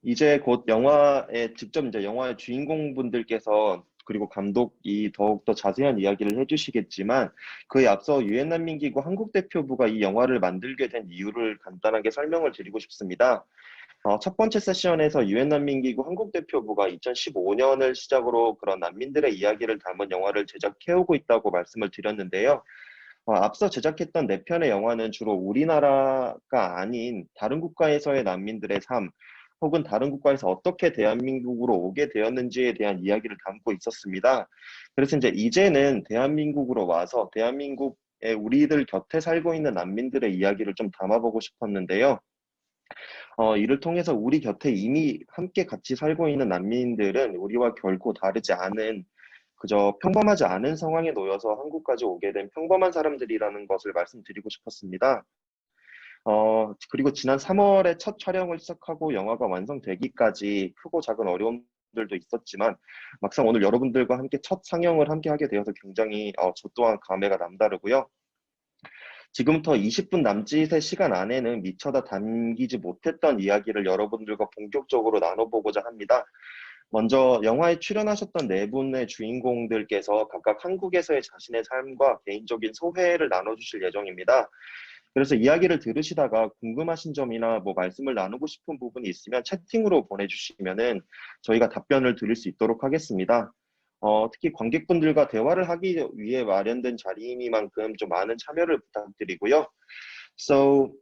이제 곧 영화에 직접 이제 영화의 주인공분들께서 그리고 감독이 더욱더 자세한 이야기를 해주시겠지만 그에 앞서 유엔 난민기구 한국 대표부가 이 영화를 만들게 된 이유를 간단하게 설명을 드리고 싶습니다. 첫 번째 세션에서 유엔 난민기구 한국 대표부가 2015년을 시작으로 그런 난민들의 이야기를 담은 영화를 제작해오고 있다고 말씀을 드렸는데요. 앞서 제작했던 네 편의 영화는 주로 우리나라가 아닌 다른 국가에서의 난민들의 삶, 혹은 다른 국가에서 어떻게 대한민국으로 오게 되었는지에 대한 이야기를 담고 있었습니다. 그래서 이제는 대한민국으로 와서 대한민국의 우리들 곁에 살고 있는 난민들의 이야기를 좀 담아보고 싶었는데요. 이를 통해서 우리 곁에 이미 함께 같이 살고 있는 난민들은 우리와 결코 다르지 않은 그저 평범하지 않은 상황에 놓여서 한국까지 오게 된 평범한 사람들이라는 것을 말씀드리고 싶었습니다. 그리고 지난 3월에 첫 촬영을 시작하고 영화가 완성되기까지 크고 작은 어려움들도 있었지만 막상 오늘 여러분들과 함께 첫 상영을 함께 하게 되어서 굉장히 저 또한 감회가 남다르고요. 지금부터 20분 남짓의 시간 안에는 미처 다 담기지 못했던 이야기를 여러분들과 본격적으로 나눠보고자 합니다. 먼저 영화에 출연하셨던 네 분의 주인공들께서 각각 한국에서의 자신의 삶과 개인적인 소회를 나눠주실 예정입니다. 그래서 이야기를 들으시다가 궁금하신 점이나 뭐 말씀을 나누고 싶은 부분이 있으면 채팅으로 보내주시면은 저희가 답변을 드릴 수 있도록 하겠습니다. 특히 관객분들과 대화를 하기 위해 마련된 자리이니만큼 좀 많은 참여를 부탁드리고요. So,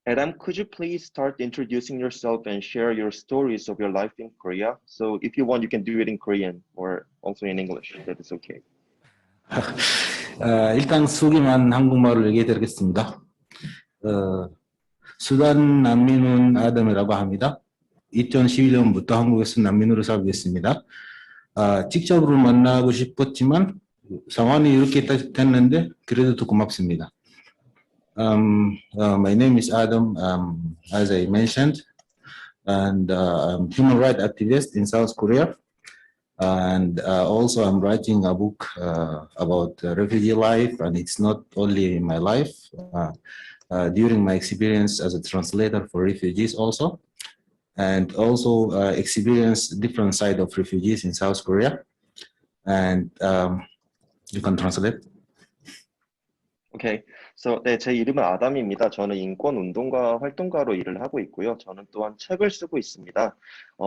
Adam, could you please start introducing yourself and share your stories of your life in Korea? So, if you want, you can do it in Korean or also in English. That is okay. 일단 소개만 한국말로 얘기해 드리겠습니다. 수단 난민은 아담이라고 합니다. 2011년부터 한국에서 난민으로 살고 있습니다. 직접으로 만나고 싶었지만 상황이 이렇게 됐는데 그래도 더 고맙습니다. My name is Adam, as I mentioned, and I'm a human rights activist in South Korea. And also I'm writing a book about refugee life, and it's not only my life, during my experience as a translator for refugees also, and also experience different side of refugees in South Korea. And you can translate. Okay. So, 네, 제 이름은 아담입니다. 저는 인권운동가 활동가로 일을 하고 있고요. 저는 또한 책을 쓰고 있습니다.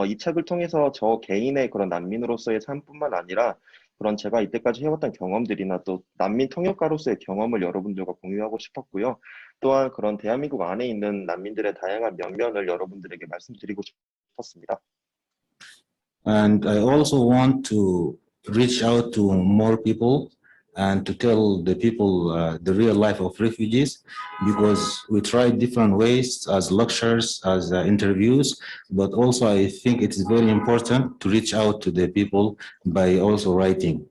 이 책을 통해서 저 개인의 그런 난민으로서의 삶뿐만 아니라 그런 제가 이때까지 해왔던 경험들이나 또 난민 통역가로서의 경험을 여러분들과 공유하고 싶었고요. 또한 그런 대한민국 안에 있는 난민들의 다양한 면면을 여러분들에게 말씀드리고 싶었습니다. And I also want to reach out to more people and to tell the people the real life of refugees, because we try different ways as lectures, as interviews, but also I think it's very important to reach out to the people by also writing.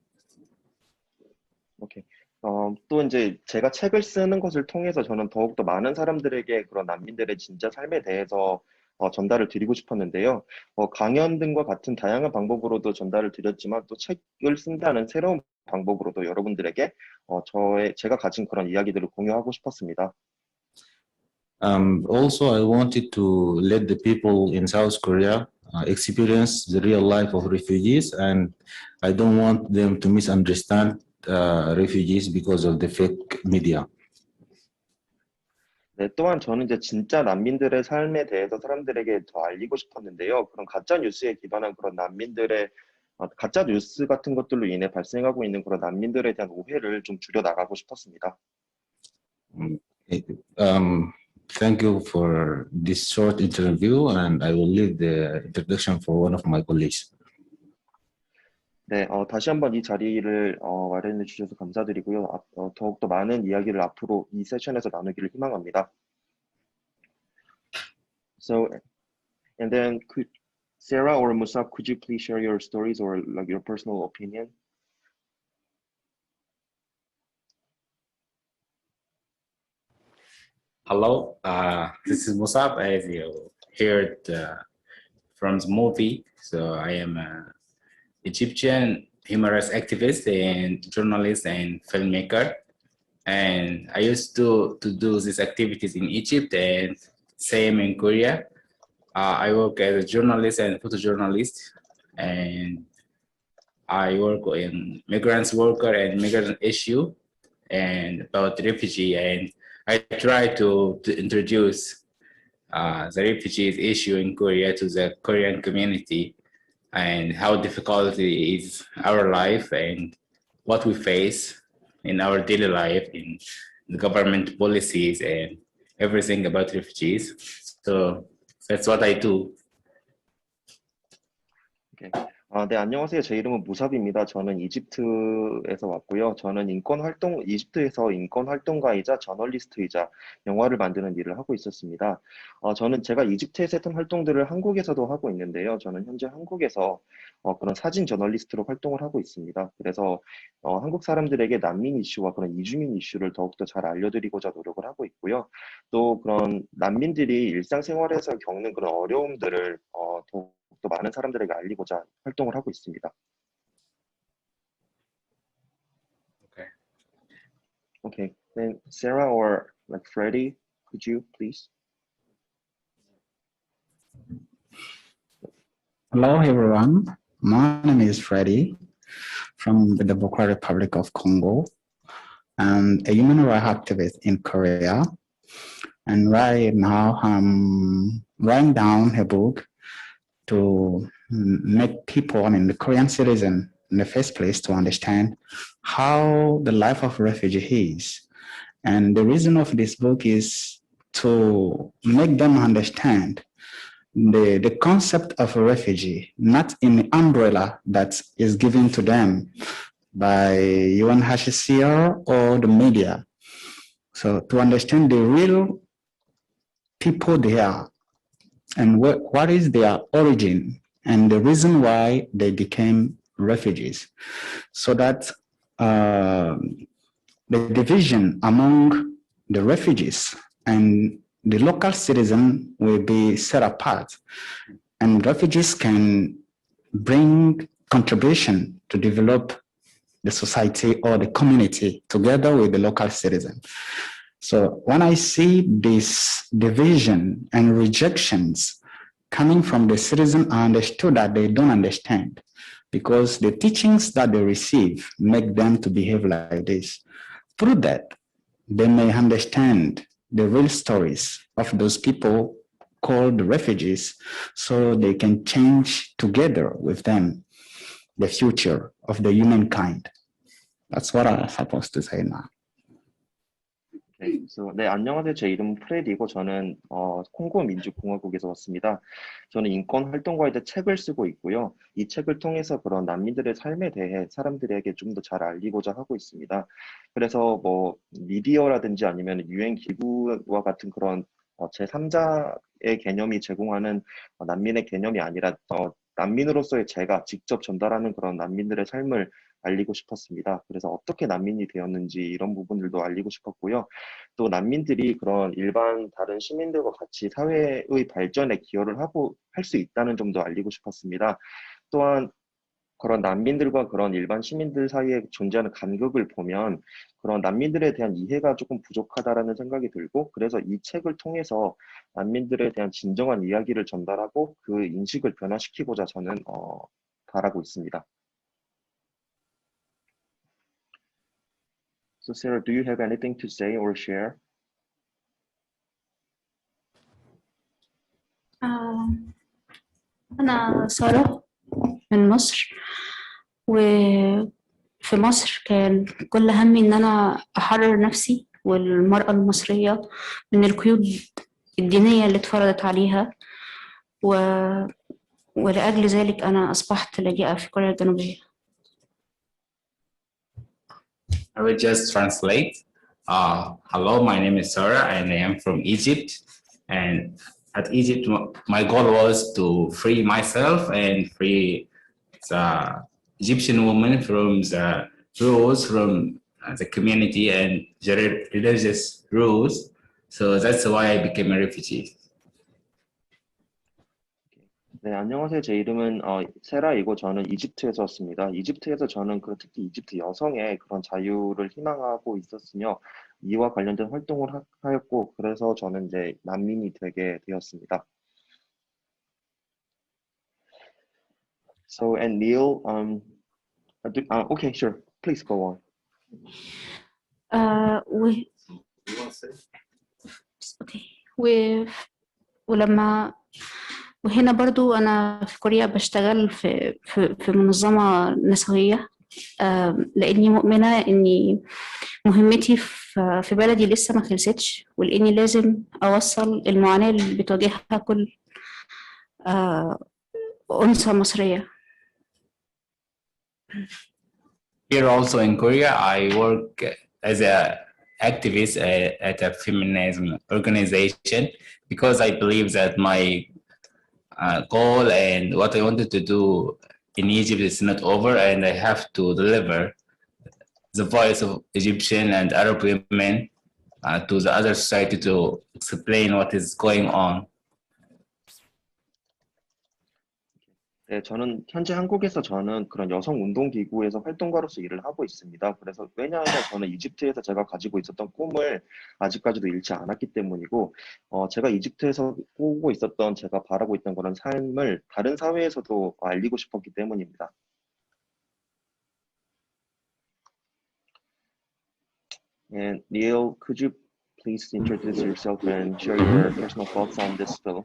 Okay. 또 제가 책을 쓰는 것을 통해서 저는 더욱더 많은 사람들에게 그런 난민들의 진짜 삶에 대해서 전달을 드리고 싶었는데요. 강연 등과 같은 다양한 방법으로도 전달을 드렸지만 또 책을 쓴다는 새로운 방법으로도 여러분들에게 제가 가진 그런 이야기들을 공유하고 싶었습니다. Also, I wanted to let the people in South Korea experience the real life of refugees, and I don't want them to misunderstand refugees because of the fake media. 네, 또한 저는 진짜 난민들의 삶에 대해서 사람들에게 더 알리고 싶었는데요. 그런 가짜 뉴스에 기반한 그런 난민들의 가짜 뉴스 같은 것들로 인해 발생하고 있는 그런 난민들에 대한 오해를 좀 줄여 나가고 싶었습니다. Thank you for this short interview, and I will leave the introduction for one of my colleagues. 네, 다시 한번 이 자리를 마련해 주셔서 감사드리고요. 더욱더 많은 이야기를 앞으로 이 세션에서 나누기를 희망합니다. So, and then Sarah or Musab, could you please share your stories or like your personal opinion? Hello, this is Musab, as you heard from the movie. So I am an Egyptian human rights activist and journalist and filmmaker. And I used to do these activities in Egypt and same in Korea. I work as a journalist and photojournalist, and I work in migrants worker and migrant issue and about refugee, and I try to introduce the refugees issue in Korea to the Korean community and how difficult it is our life and what we face in our daily life in the government policies and everything about refugees. So that's what I do. 오케이. 네, 안녕하세요. 제 이름은 무삽입니다. 저는 이집트에서 왔고요. 저는 이집트에서 인권 활동가이자 저널리스트이자 영화를 만드는 일을 하고 있었습니다. 제가 이집트에서 했던 활동들을 한국에서도 하고 있는데요. 저는 현재 한국에서 그런 사진 저널리스트로 활동을 하고 있습니다. 그래서 한국 사람들에게 난민 이슈와 그런 이주민 이슈를 더욱더 잘 알려드리고자 노력을 하고 있고요. 또 그런 난민들이 일상생활에서 겪는 그런 어려움들을 더욱더 많은 사람들에게 알리고자 활동을 하고 있습니다. Okay. Okay, then Sarah or like Freddie, could you please? Hello, everyone. My name is Freddie from the Democratic Republic of Congo. I'm a human rights activist in Korea. And right now, I'm writing down a book to make people, the Korean citizen in the first place, to understand how the life of refugee is. And the reason of this book is to make them understand the concept of a refugee, not in the umbrella that is given to them by UNHCR or the media. So to understand the real people they are and what is their origin and the reason why they became refugees, so that the division among the refugees and the local citizen will be set apart, and refugees can bring contribution to develop the society or the community together with the local citizen. So when I see this division and rejections coming from the citizen, I understood that they don't understand, because the teachings that they receive make them to behave like this. Through that, they may understand the real stories of those people called refugees, so they can change together with them the future of the humankind. That's what I'm supposed to say now. 네, 네, 안녕하세요. 제 이름은 프레디고 저는 콩고 민주공화국에서 왔습니다. 저는 인권 활동가에 대해 책을 쓰고 있고요. 이 책을 통해서 그런 난민들의 삶에 대해 사람들에게 좀 더 잘 알리고자 하고 있습니다. 그래서 뭐 미디어라든지 아니면 유엔 기구와 같은 그런 제3자의 개념이 제공하는 난민의 개념이 아니라 난민으로서의 제가 직접 전달하는 그런 난민들의 삶을 알리고 싶었습니다. 그래서 어떻게 난민이 되었는지 이런 부분들도 알리고 싶었고요. 또 난민들이 그런 일반 다른 시민들과 같이 사회의 발전에 기여를 하고 할 수 있다는 점도 알리고 싶었습니다. 또한 그런 난민들과 그런 일반 시민들 사이에 존재하는 간극을 보면 그런 난민들에 대한 이해가 조금 부족하다라는 생각이 들고, 그래서 이 책을 통해서 난민들에 대한 진정한 이야기를 전달하고 그 인식을 변화시키고자 저는 바라고 있습니다. So Sarah, do you have anything to say or share? أنا سارة من مصر، وفي مصر كان كل همي إن أنا أحرر نفسي والمرأة المصرية من القيود الدينية اللي اتفرضت عليها، ولأجل ذلك أنا أصبحت لاجئة في كوريا الجنوبية. I will just translate. Hello, my name is Sarah and I am from Egypt. And at Egypt, my goal was to free myself and free the Egyptian woman from the rules from the community and the religious rules. So that's why I became a refugee. 네, 안녕하세요. 제 이름은 세라이고 저는 이집트에서 왔습니다. 이집트에서 저는 특히 이집트 여성의 그런 자유를 희망하고 있었으며 이와 관련된 활동을 하였고, 그래서 저는 이제 난민이 되게 되었습니다. So, and Neil, okay, sure. Please go on. و... اوكي و... ولما وهنا برضو أنا في كوريا بشتغل في منظمة نسوية، لأني مؤمنة إني مهمتي في بلدي لسه ما خلصتش، ولأني لازم أوصل المعاناة اللي بتواجهها كل أنثى مصرية. Here also in Korea, I work as a activist at a feminism organization because I believe that my goal and what I wanted to do in Egypt is not over, and I have to deliver the voice of Egyptian and Arab women to the other society to explain what is going on. 네, 저는 현재 한국에서 저는 그런 여성 운동 기구에서 활동가로서 일을 하고 있습니다. 그래서 왜냐하면 저는 이집트에서 제가 가지고 있었던 꿈을 아직까지도 잃지 않았기 때문이고, 제가 이집트에서 꾸고 있었던 제가 바라고 있던 그런 삶을 다른 사회에서도 알리고 싶었기 때문입니다. And Neil, could you please introduce yourself and share your personal thoughts on this film?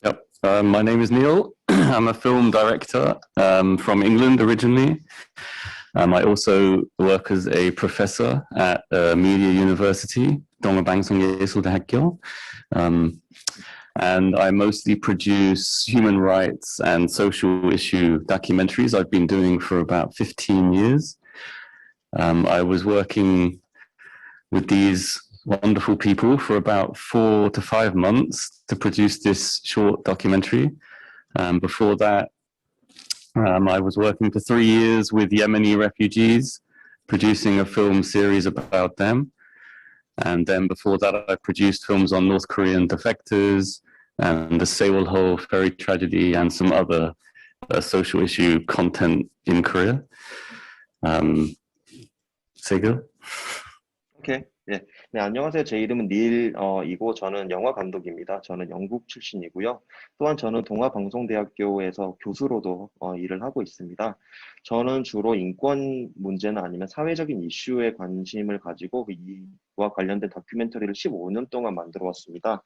Yep. My name is Neil. I'm a film director from England originally. I also work as a professor at Media University, 동아방송예술대학교. And I mostly produce human rights and social issue documentaries. I've been doing for about 15 years. I was working with these wonderful people for about 4 to 5 months to produce this short documentary. Before that, I was working for 3 years with Yemeni refugees, producing a film series about them. And then before that, I produced films on North Korean defectors and the Sewol-ho ferry tragedy and some other social issue content in Korea. Segel? 오케이. 네. 네, 안녕하세요. 제 이름은 이고 저는 영화 감독입니다. 저는 영국 출신이고요. 또한 저는 동아방송대학교에서 교수로도 일을 하고 있습니다. 저는 주로 인권 문제나 아니면 사회적인 이슈에 관심을 가지고 이와 관련된 다큐멘터리를 15년 동안 만들어 왔습니다.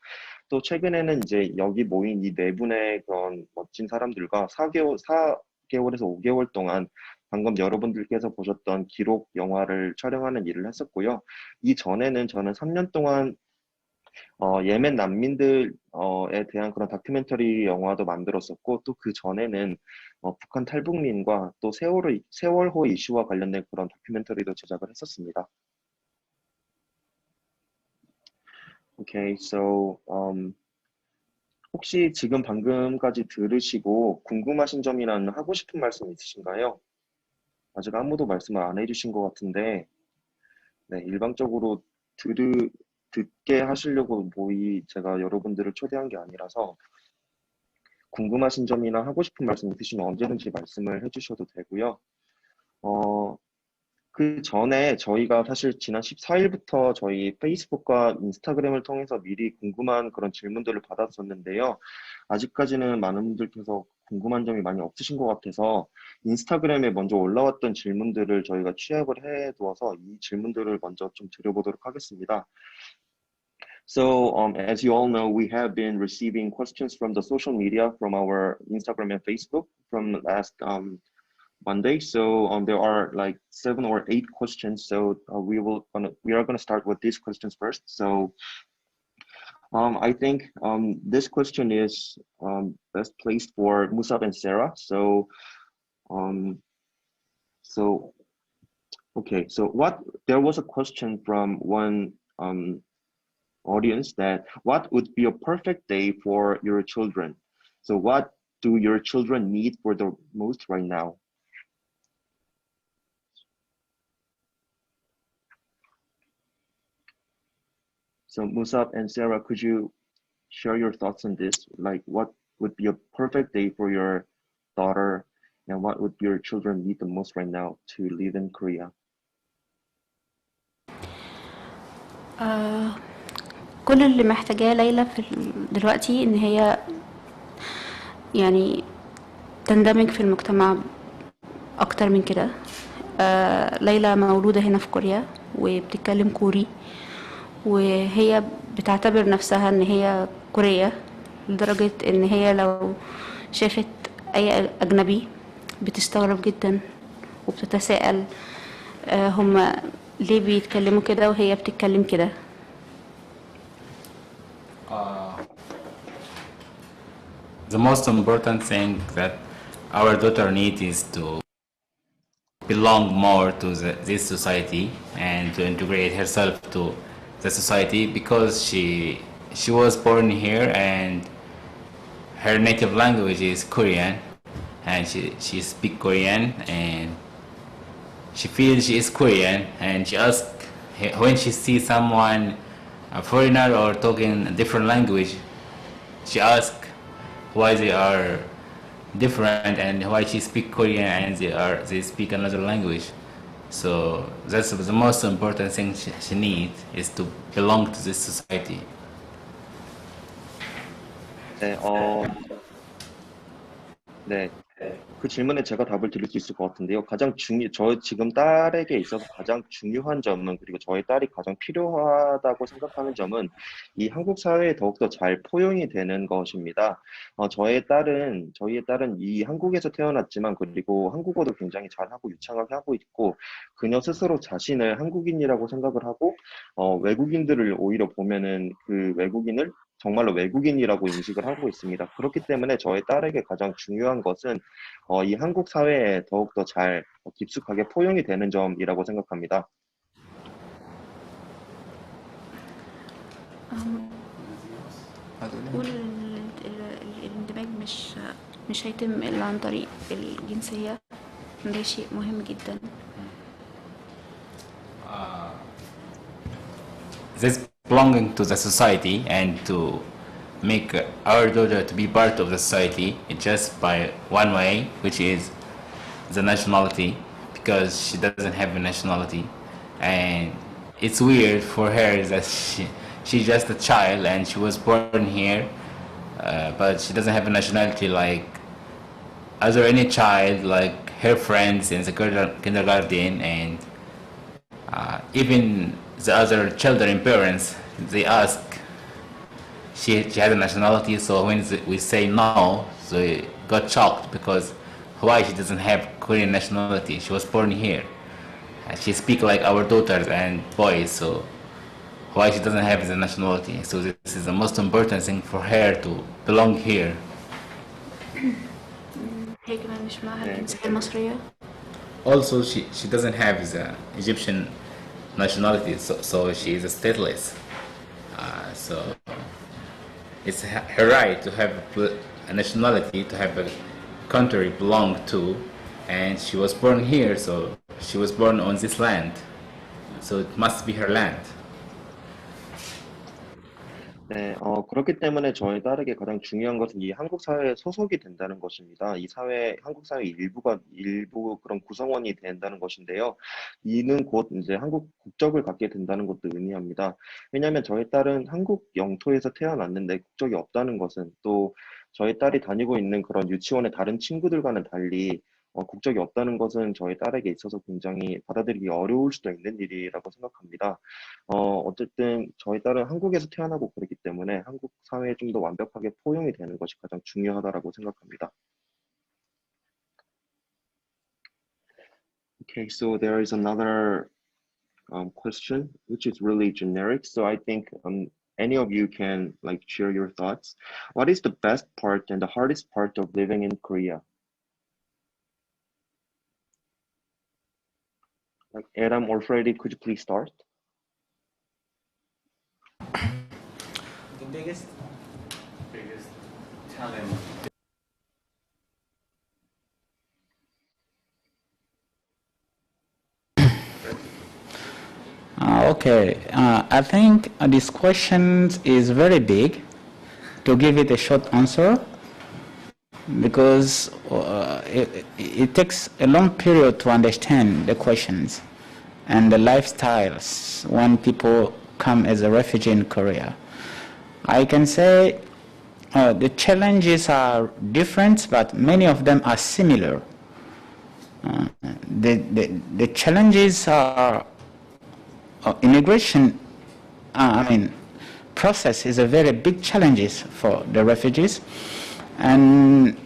또 최근에는 이제 여기 모인 이 네 분의 그런 멋진 사람들과 4개월에서 5개월 동안 방금 여러분들께서 보셨던 기록 영화를 촬영하는 일을 했었고요. 이전에는 저는 3년 동안 예멘 난민들에 대한 그런 다큐멘터리 영화도 만들었었고, 또 그 전에는 북한 탈북민과 또 세월호 이슈와 관련된 그런 다큐멘터리도 제작을 했었습니다. Okay, so 혹시 지금 방금까지 들으시고 궁금하신 점이나 하고 싶은 말씀 있으신가요? 아직 아무도 말씀을 안 해주신 것 같은데, 네, 일방적으로 듣게 하시려고 제가 여러분들을 초대한 게 아니라서 궁금하신 점이나 하고 싶은 말씀 있으시면 언제든지 말씀을 해주셔도 되고요. 그 전에 저희가 사실 지난 14일부터 저희 페이스북과 인스타그램을 통해서 미리 궁금한 그런 질문들을 받았었는데요. 아직까지는 많은 분들께서 궁금한 점이 많이 없으신 것 같아서 인스타그램에 먼저 올라왔던 질문들을 저희가 취합을 해두어서 이 질문들을 먼저 좀 드려보도록 하겠습니다. So, as you all know, we have been receiving questions from the social media, from our Instagram and Facebook from last Monday. So there are like 7 or 8 questions. So we are gonna start with these questions first. So I think this question is best placed for Musab and Sarah. So okay. So there was a question from one audience that what would be a perfect day for your children? So what do your children need for the most right now? So Musab and Sarah, could you share your thoughts on this? Like what would be a perfect day for your daughter and what would your children need the most right now to live in Korea? كل اللي محتاجاه ليلى دلوقتي إن هي يعني تندمج في المجتمع أكتر من كده. ليلى مولودة هنا في كوريا وبتتكلم كوري، وهي بتعتبر نفسها إن هي كورية، لدرجة إن هي لو شافت أي أجنبي بتستغرب جدا وبتتساءل هما ليه بيتكلموا كده وهي بتتكلم كده. The most important thing that our daughter needs is to belong more to this society and to integrate herself to the society, because she was born here and her native language is Korean, and she speaks Korean, and she feels she is Korean, and she asks, when she sees someone, a foreigner or talking a different language, she asks why they are different and why she speak Korean and they speak another language. So that's the most important thing she needs, is to belong to this society. 네, 네. 그 질문에 제가 답을 드릴 수 있을 것 같은데요. 저 지금 딸에게 있어서 가장 중요한 점은, 그리고 저희 딸이 가장 필요하다고 생각하는 점은 이 한국 사회에 더욱더 잘 포용이 되는 것입니다. 저희의 딸은 이 한국에서 태어났지만, 그리고 한국어도 굉장히 잘하고 유창하게 하고 있고, 그녀 스스로 자신을 한국인이라고 생각을 하고, 외국인들을 오히려 보면은 그 외국인을 정말로 외국인이라고 인식을 하고 있습니다. 그렇기 때문에 저희 딸에게 가장 중요한 것은 이 한국 사회에 더욱더 잘 깊숙하게 포용이 되는 점이라고 생각합니다. الاندماج مش هيتم إلا عن طريق الجنسية، ده شيء مهم جدا. This belonging to the society and to make our daughter to be part of the society just by one way, which is the nationality, because she doesn't have a nationality, and it's weird for her that she's just a child and she was born here, but she doesn't have a nationality like any child, like her friends in the kindergarten, and even the other children and parents, they ask she has a nationality, so when we say no, they got shocked, because why she doesn't have Korean nationality? She was born here. She speaks like our daughters and boys, so why she doesn't have the nationality? So this is the most important thing for her to belong here. هي كمان مش معاها الجنسية المصرية. Also, she doesn't have the Egyptian nationality, so she is stateless. So it's her right to have a nationality, to have a country belong to, and she was born here, so she was born on this land, so it must be her land. 네, 그렇기 때문에 저희 딸에게 가장 중요한 것은 이 한국 사회에 소속이 된다는 것입니다. 한국 사회 일부 그런 구성원이 된다는 것인데요. 이는 곧 이제 한국 국적을 갖게 된다는 것도 의미합니다. 왜냐하면 저희 딸은 한국 영토에서 태어났는데 국적이 없다는 것은, 또 저희 딸이 다니고 있는 그런 유치원의 다른 친구들과는 달리 국적이 없다는 것은 저희 딸에게 있어서 굉장히 받아들이기 어려울 수도 있는 일이라고 생각합니다. 어쨌든 저희 딸은 한국에서 태어나고 그렇기 때문에 한국 사회에 좀 더 완벽하게 포용이 되는 것이 가장 중요하다라고 생각합니다. Okay, so there is another question which is really generic. So I think any of you can like share your thoughts. What is the best part and the hardest part of living in Korea? Like Adam or Freddie, could you please start? The biggest challenge. Okay, I think this question is very big to give it a short answer, because it takes a long period to understand the questions and the lifestyles when people come as a refugee in Korea. I can say the challenges are different, but many of them are similar. The challenges are immigration. Process is a very big challenge for the refugees, and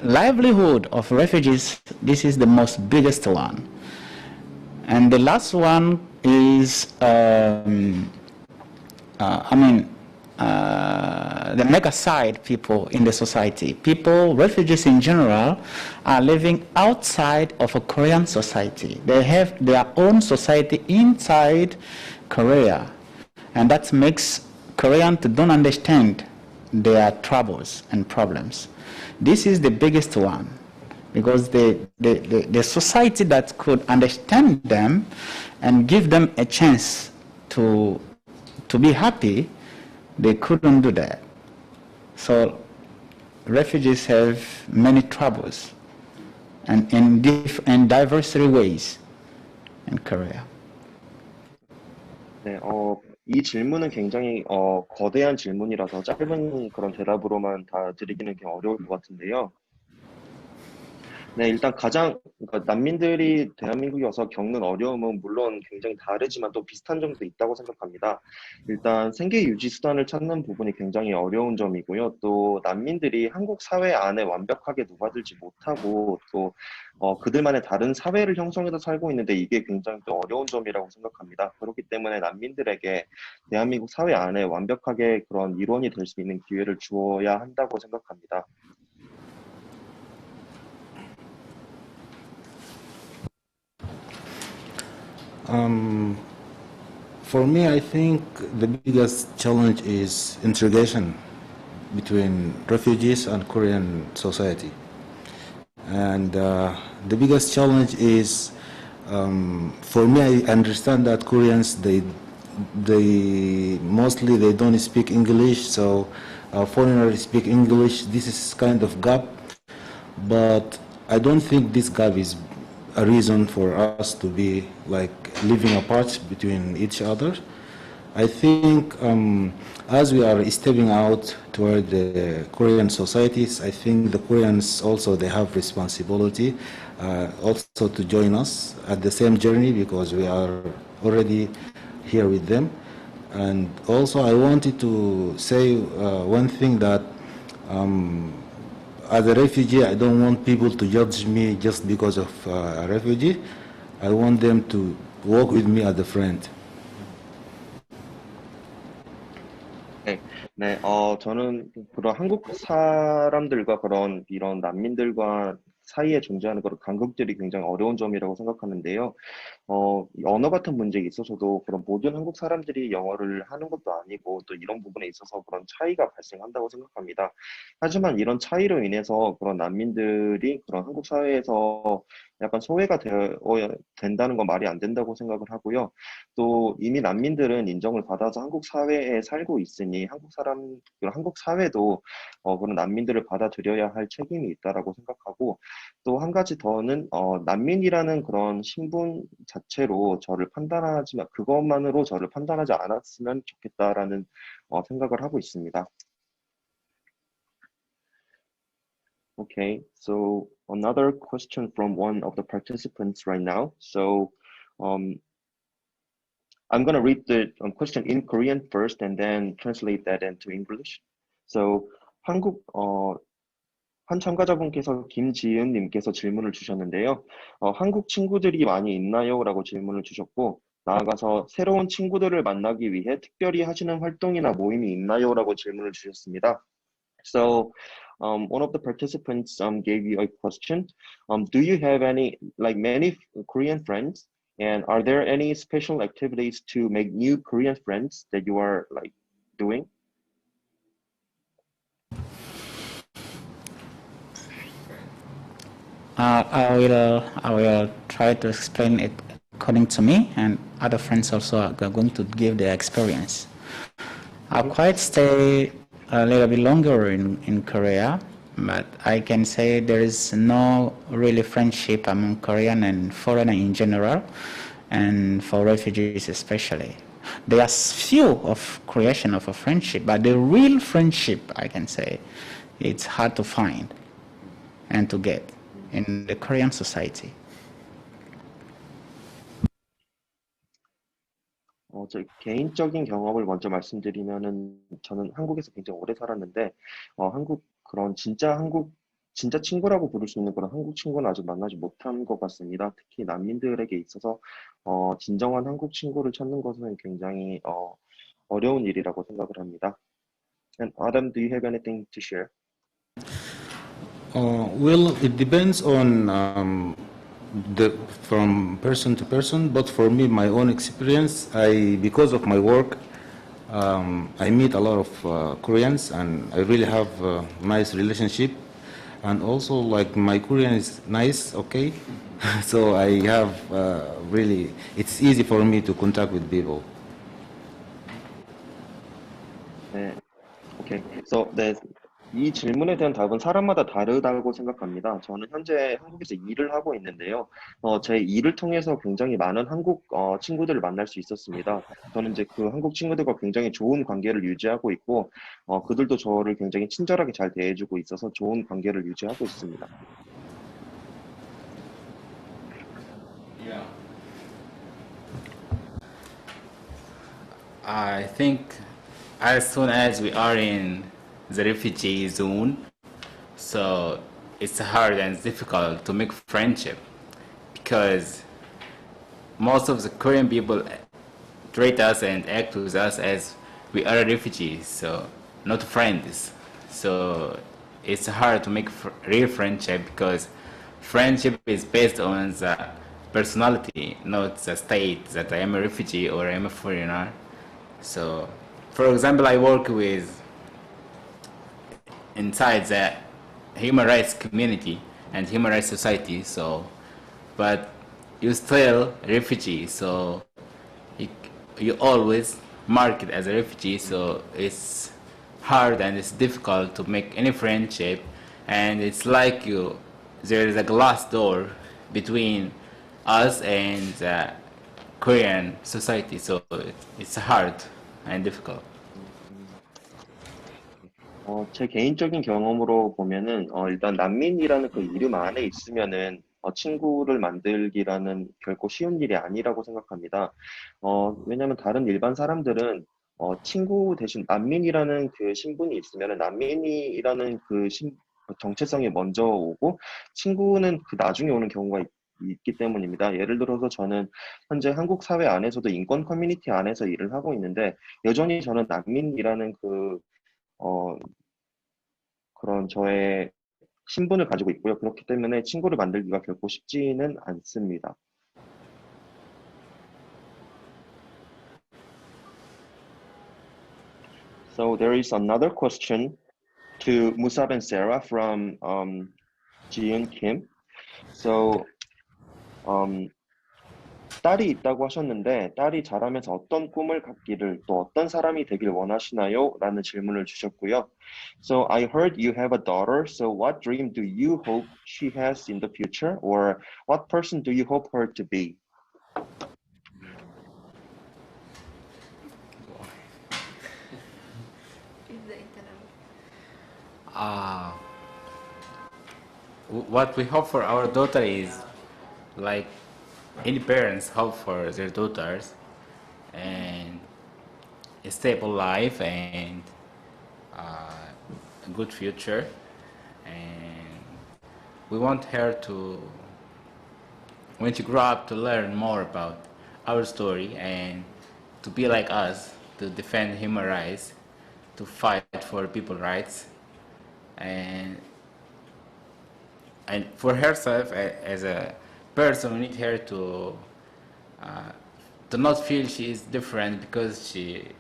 livelihood of refugees. This is the most biggest one, and the last one is the mega side people in the society. Refugees in general, are living outside of a Korean society. They have their own society inside Korea, and that makes Koreans don't understand their troubles and problems. This is the biggest one, because the society that could understand them and give them a chance to be happy, they couldn't do that. So refugees have many troubles, and in diverse ways in Korea. 네, 이 질문은 굉장히 거대한 질문이라서 짧은 그런 대답으로만 다 드리기는 좀 어려울 것 같은데요. 네, 일단 그러니까 난민들이 대한민국에 와서 겪는 어려움은 물론 굉장히 다르지만 또 비슷한 점도 있다고 생각합니다. 일단 생계 유지 수단을 찾는 부분이 굉장히 어려운 점이고요. 또 난민들이 한국 사회 안에 완벽하게 녹아들지 못하고 또 그들만의 다른 사회를 형성해서 살고 있는데 이게 굉장히 또 어려운 점이라고 생각합니다. 그렇기 때문에 난민들에게 대한민국 사회 안에 완벽하게 그런 일원이 될 수 있는 기회를 주어야 한다고 생각합니다. For me, I think the biggest challenge is integration between refugees and Korean society. And the biggest challenge is, for me, I understand that Koreans, they mostly they don't speak English, so foreigners speak English. This is kind of gap, but I don't think this gap is a reason for us to be like living apart between each other. I think as we are stepping out toward the Korean societies, I think the Koreans also, they have responsibility also to join us at the same journey, because we are already here with them. And also I wanted to say one thing, that as a refugee, I don't want people to judge me just because of a refugee. I want them to work with me as a friend. 네, 저는 그런 한국 사람들과 이런 난민들과 사이에 존재하는 그런 간극들이 굉장히 어려운 점이라고 생각하는데요. 언어 같은 문제에 있어서도 그런 모든 한국 사람들이 영어를 하는 것도 아니고 또 이런 부분에 있어서 그런 차이가 발생한다고 생각합니다. 하지만 이런 차이로 인해서 그런 난민들이 그런 한국 사회에서 약간 소외가 된다는 건 말이 안 된다고 생각을 하고요. 또 이미 난민들은 인정을 받아서 한국 사회에 살고 있으니 한국 사회도 그런 난민들을 받아들여야 할 책임이 있다라고 생각하고, 또 한 가지 더는 난민이라는 그런 신분 자체로 그것만으로 저를 판단하지 않았으면 좋겠다라는 생각을 하고 있습니다. Okay, so another question from one of the participants right now. So I'm going to read the question in Korean first and then translate that into English. So 한 참가자분께서 김지은님께서 질문을 주셨는데요. 한국 친구들이 많이 있나요? 라고 질문을 주셨고, 나아가서 새로운 친구들을 만나기 위해 특별히 하시는 활동이나 모임이 있나요? 라고 질문을 주셨습니다. So one of the participants gave you a question. Do you have many Korean friends? And are there any special activities to make new Korean friends that you are doing? I will try to explain it according to me, and other friends also are going to give their experience. I'll quite stay a little bit longer in Korea, but I can say there is no really friendship among Korean and foreigner in general, and for refugees especially. there's few of creation of a friendship, but the real friendship, I can say, it's hard to find and to get in the Korean society. 제 개인적인 경험을 먼저 말씀드리면은 저는 한국에서 굉장히 오래 살았는데 진짜 친구라고 부를 수 있는 그런 한국 친구는 아직 만나지 못한 것 같습니다. 특히 난민들에게 있어서 진정한 한국 친구를 찾는 것은 굉장히 어려운 일이라고 생각을 합니다. And Adam, do you have anything to share? Well, it depends on from person to person, but for me, my own experience, because of my work, I meet a lot of Koreans, and I really have a nice relationship. And also, like, my Korean is nice, okay? So I have really, it's easy for me to contact with people. 네, 오케이. So, 네, 이 질문에 대한 답은 사람마다 다르다고 생각합니다. 저는 현재 한국에서 일을 하고 있는데요. 제 일을 통해서 굉장히 많은 한국 친구들을 만날 수 있었습니다. 저는 이제 그 한국 친구들과 굉장히 좋은 관계를 유지하고 있고, 그들도 저를 굉장히 친절하게 잘 대해주고 있어서 좋은 관계를 유지하고 있습니다. Yeah. I think as soon as we are in the refugee zone, so it's hard and difficult to make friendship because most of the Korean people treat us and act with us as we are refugees, so not friends. So it's hard to make real friendship because friendship is based on the personality, not the state that I am a refugee or I am a foreigner. So, for example, I work with inside the human rights community and human rights society. So, but you still refugee. So, you always mark it as a refugee. So it's hard and it's difficult to make any friendship. And it's like there is a glass door between us and the Korean society. So it's hard and difficult. 제 개인적인 경험으로 보면은 일단 난민이라는 그 이름 안에 있으면은 친구를 만들기라는 결코 쉬운 일이 아니라고 생각합니다. 왜냐하면 다른 일반 사람들은 친구 대신 난민이라는 그 신분이 있으면은 난민이라는 그 정체성이 먼저 오고 친구는 그 나중에 오는 경우가 있기 때문입니다. 예를 들어서 저는 현재 한국 사회 안에서도 인권 커뮤니티 안에서 일을 하고 있는데 여전히 저는 난민이라는 그런 저의 신분을 가지고 있고요. 그렇기 때문에 친구를 만들기가 결코 쉽지는 않습니다. So there is another question to Musab and Sarah from Jiyoon Kim. So 딸이 있다고 하셨는데 딸이 자라면서 어떤 꿈을 갖기를 또 어떤 사람이 되길 원하시나요? 라는 질문을 주셨고요. So I heard you have a daughter. So what dream do you hope she has in the future? Or what person do you hope her to be? What we hope for our daughter is like any parents hope for their daughters and a stable life and a good future, and we want her to, when she grow up, to learn more about our story and to be like us, to defend human rights, to fight for people's rights, and for herself as a person, we need her to not feel she is different because she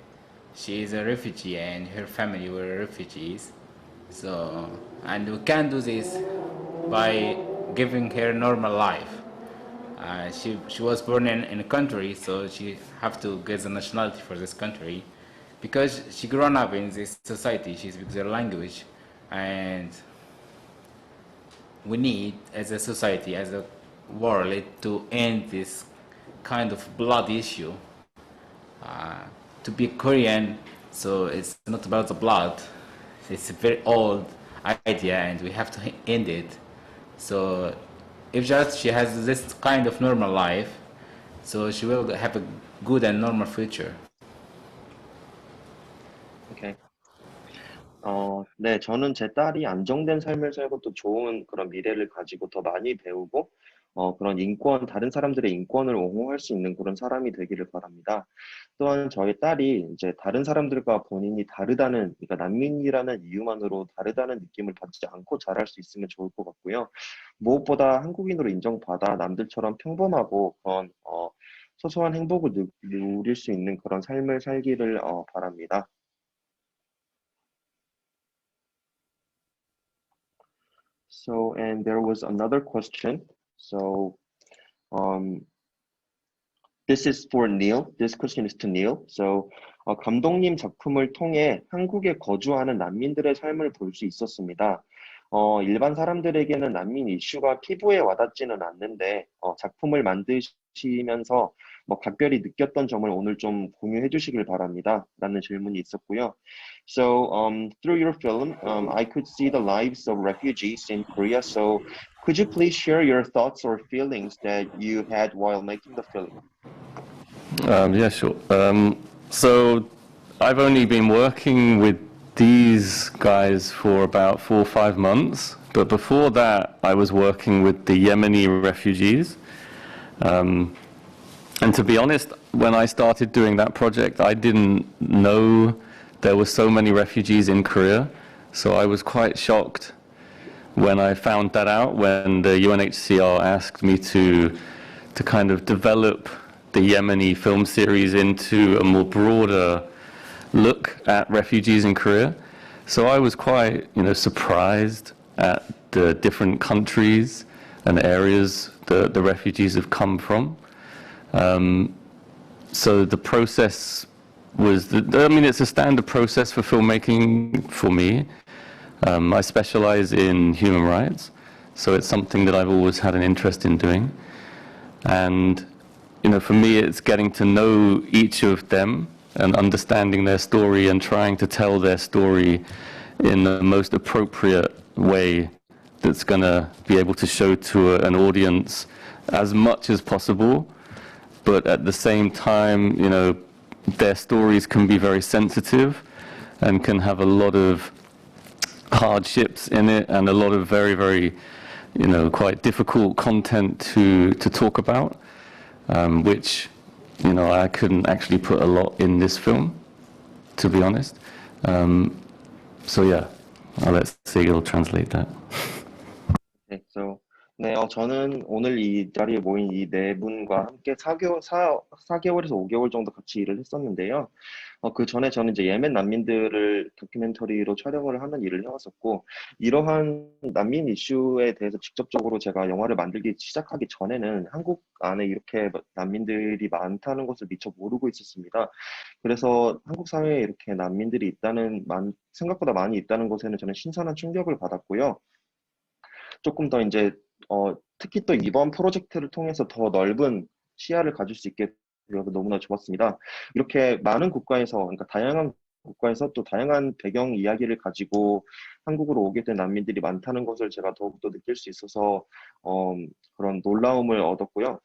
is a refugee and her family were refugees. So, and we can do this by giving her normal life. She was born in a country, so she have to get the nationality for this country because she grown up in this society. She speaks their language, and we need, as a society, as a world, to end this kind of blood issue to be Korean, so it's not about the blood. It's a very old idea, and we have to end it. So if just she has this kind of normal life, so she will have a good and normal future. 오케이. 네, 저는 제 딸이 안정된 삶을 살고 또 좋은 그런 미래를 가지고 더 많이 배우고, 그런 인권, 다른 사람들의 인권을 옹호할 수 있는 그런 사람이 되기를 바랍니다. 또한 저희 딸이 이제 다른 사람들과 본인이 다르다는, 그러니까 난민이라는 이유만으로 다르다는 느낌을 받지 않고 자랄 수 있으면 좋을 것 같고요. 무엇보다 한국인으로 인정받아 남들처럼 평범하고 그런, 소소한 행복을 누릴 수 있는 그런 삶을 살기를 바랍니다. So, and there was another question. So, this is for Neil. This question is to Neil. So, 감독님 작품을 통해 한국에 거주하는 난민들의 삶을 볼 수 있었습니다. 일반 사람들에게는 난민 이슈가 피부에 와닿지는 않는데, 작품을 만드시면서 뭐 각별히 느꼈던 점을 오늘 좀 공유해 주시길 바랍니다. 라는 질문이 있었고요. So, through your film, I could see the lives of refugees in Korea. So, could you please share your thoughts or feelings that you had while making the film? Yeah, sure. So I've only been working with these guys for about 4 or 5 months, but before that I was working with the Yemeni refugees. And to be honest, when I started doing that project, I didn't know there were so many refugees in Korea. So I was quite shocked when I found that out, when the UNHCR asked me to kind of develop the Yemeni film series into a more broader look at refugees in Korea. So I was quite, surprised at the different countries and areas the refugees have come from. So the process was, it's a standard process for filmmaking for me. I specialize in human rights, so it's something that I've always had an interest in doing. And for me, it's getting to know each of them and understanding their story and trying to tell their story in the most appropriate way that's going to be able to show to an audience as much as possible. But at the same time, their stories can be very sensitive and can have a lot of hardships in it and a lot of very, very, quite difficult content to talk about. Which, I couldn't actually put a lot in this film, to be honest. So yeah, I'll let Sigil translate that. 네, so, 네, 저는 오늘 이 자리에 모인 이 네 분과 함께 4개월에서 5개월 정도 같이 일을 했었는데요. 그 전에 저는 이제 예멘 난민들을 다큐멘터리로 촬영을 하는 일을 해왔었고, 이러한 난민 이슈에 대해서 직접적으로 제가 영화를 만들기 시작하기 전에는 한국 안에 이렇게 난민들이 많다는 것을 미처 모르고 있었습니다. 그래서 한국 사회에 이렇게 난민들이 생각보다 많이 있다는 것에는 저는 신선한 충격을 받았고요. 조금 더 이제, 특히 또 이번 프로젝트를 통해서 더 넓은 시야를 가질 수 있게 되어서 너무나 좋았습니다. 이렇게 많은 국가에서, 그러니까 다양한 국가에서 또 다양한 배경 이야기를 가지고 한국으로 오게 된 난민들이 많다는 것을 제가 더욱더 느낄 수 있어서 그런 놀라움을 얻었고요.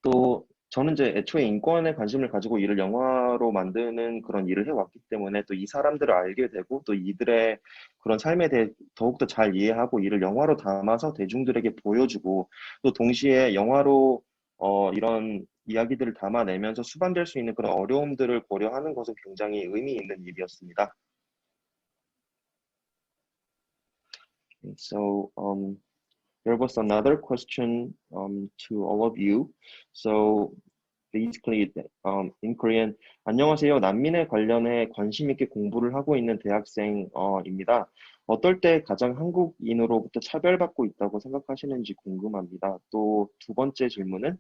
또 저는 이제 애초에 인권에 관심을 가지고 이를 영화로 만드는 그런 일을 해왔기 때문에 또 이 사람들을 알게 되고 또 이들의 그런 삶에 대해 더욱더 잘 이해하고 이를 영화로 담아서 대중들에게 보여주고 또 동시에 영화로 이런 이야기들을 담아내면서 수반될 수 있는 그런 어려움들을 고려하는 것은 굉장히 의미 있는 일이었습니다. So, there was another question to all of you. So basically, in Korean, 안녕하세요. 난민에 관련해 관심 있게 공부를 하고 있는 대학생입니다. 어떨 때 가장 한국인으로부터 차별받고 있다고 생각하시는지 궁금합니다. 또 두 번째 질문은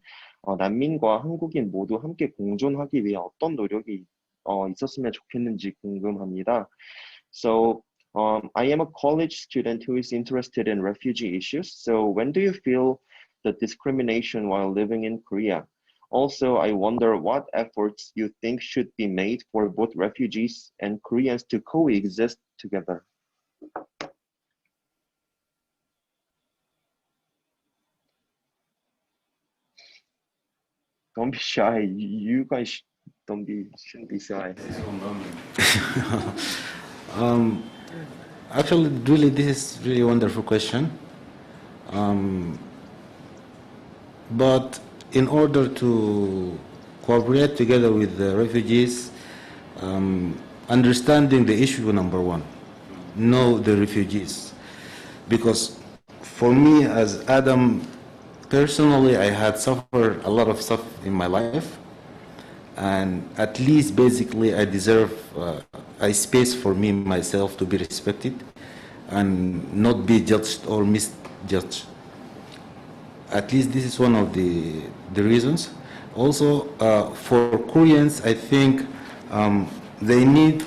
난민과 한국인 모두 함께 공존하기 위해 어떤 노력이 있었으면 좋겠는지 궁금합니다. So I am a college student who is interested in refugee issues. So when do you feel the discrimination while living in Korea? Also, I wonder what efforts you think should be made for both refugees and Koreans to coexist together. Don't be shy. You guys shouldn't be shy. Actually, really, this is really a wonderful question. But in order to cooperate together with the refugees, understanding the issue number one, know the refugees. Because for me, as Adam, personally, I had suffered a lot of stuff in my life. And at least basically I deserve a space for me, myself, to be respected and not be judged or misjudged. At least this is one of the reasons. Also, for Koreans, I think they need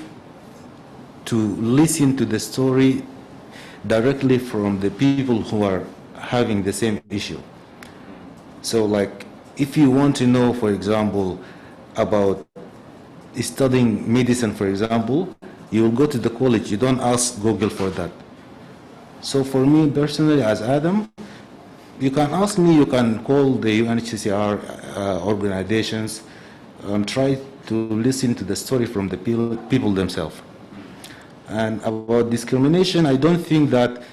to listen to the story directly from the people who are having the same issue. So like, if you want to know, for example, about studying medicine, for example, you will go to the college, you don't ask Google for that. So for me personally, as Adam, you can ask me, you can call the UNHCR organizations, try to listen to the story from the people themselves. And about discrimination, I don't think that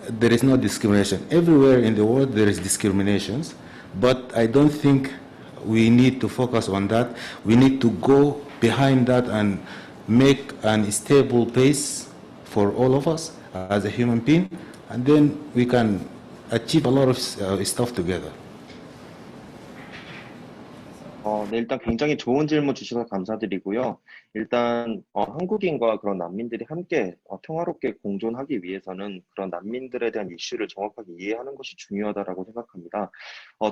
there is no discrimination. Everywhere in the world there is discriminations, but I don't think we need to focus on that. We need to go behind that and make a stable pace for all of us as a human being, and then we can achieve a lot of stuff together. 네, 일단 굉장히 좋은 질문 주셔서 감사드리고요. 일단 한국인과 그런 난민들이 함께 평화롭게 공존하기 위해서는 그런 난민들에 대한 이슈를 정확하게 이해하는 것이 중요하다라고 생각합니다.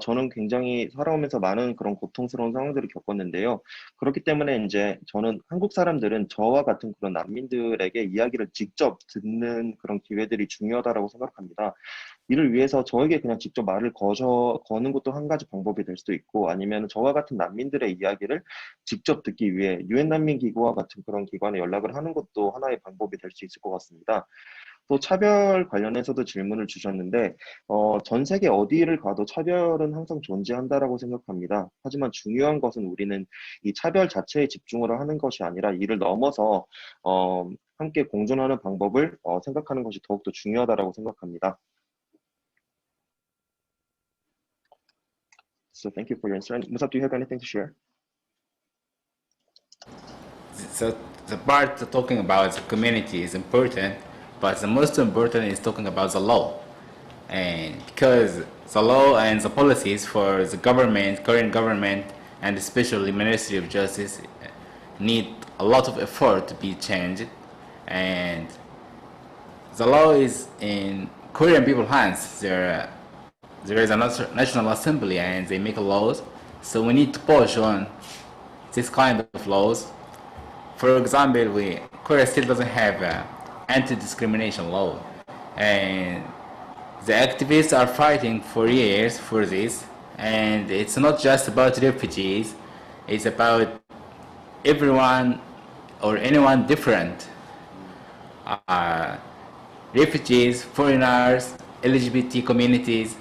저는 굉장히 살아오면서 많은 그런 고통스러운 상황들을 겪었는데요. 그렇기 때문에 이제 저는 한국 사람들은 저와 같은 그런 난민들에게 이야기를 직접 듣는 그런 기회들이 중요하다라고 생각합니다. 이를 위해서 저에게 그냥 직접 말을 거는 것도 한 가지 방법이 될 수도 있고, 아니면 저와 같은 난민들의 이야기를 직접 듣기 위해 유엔 난민기구와 같은 그런 기관에 연락을 하는 것도 하나의 방법이 될 수 있을 것 같습니다. 또 차별 관련해서도 질문을 주셨는데, 전 세계 어디를 가도 차별은 항상 존재한다라고 생각합니다. 하지만 중요한 것은 우리는 이 차별 자체에 집중을 하는 것이 아니라 이를 넘어서 함께 공존하는 방법을 생각하는 것이 더욱더 중요하다라고 생각합니다. So thank you for your answer. Musab, do you have anything to share? So the part talking about the community is important, but the most important is talking about the law. And because the law and the policies for the government, Korean government, and especially Ministry of Justice need a lot of effort to be changed. And the law is in Korean people's hands. There is a National Assembly and they make laws. So we need to push on this kind of laws. For example, Korea still doesn't have an anti-discrimination law. And the activists are fighting for years for this. And it's not just about refugees. It's about everyone or anyone different. Refugees, foreigners, LGBT communities,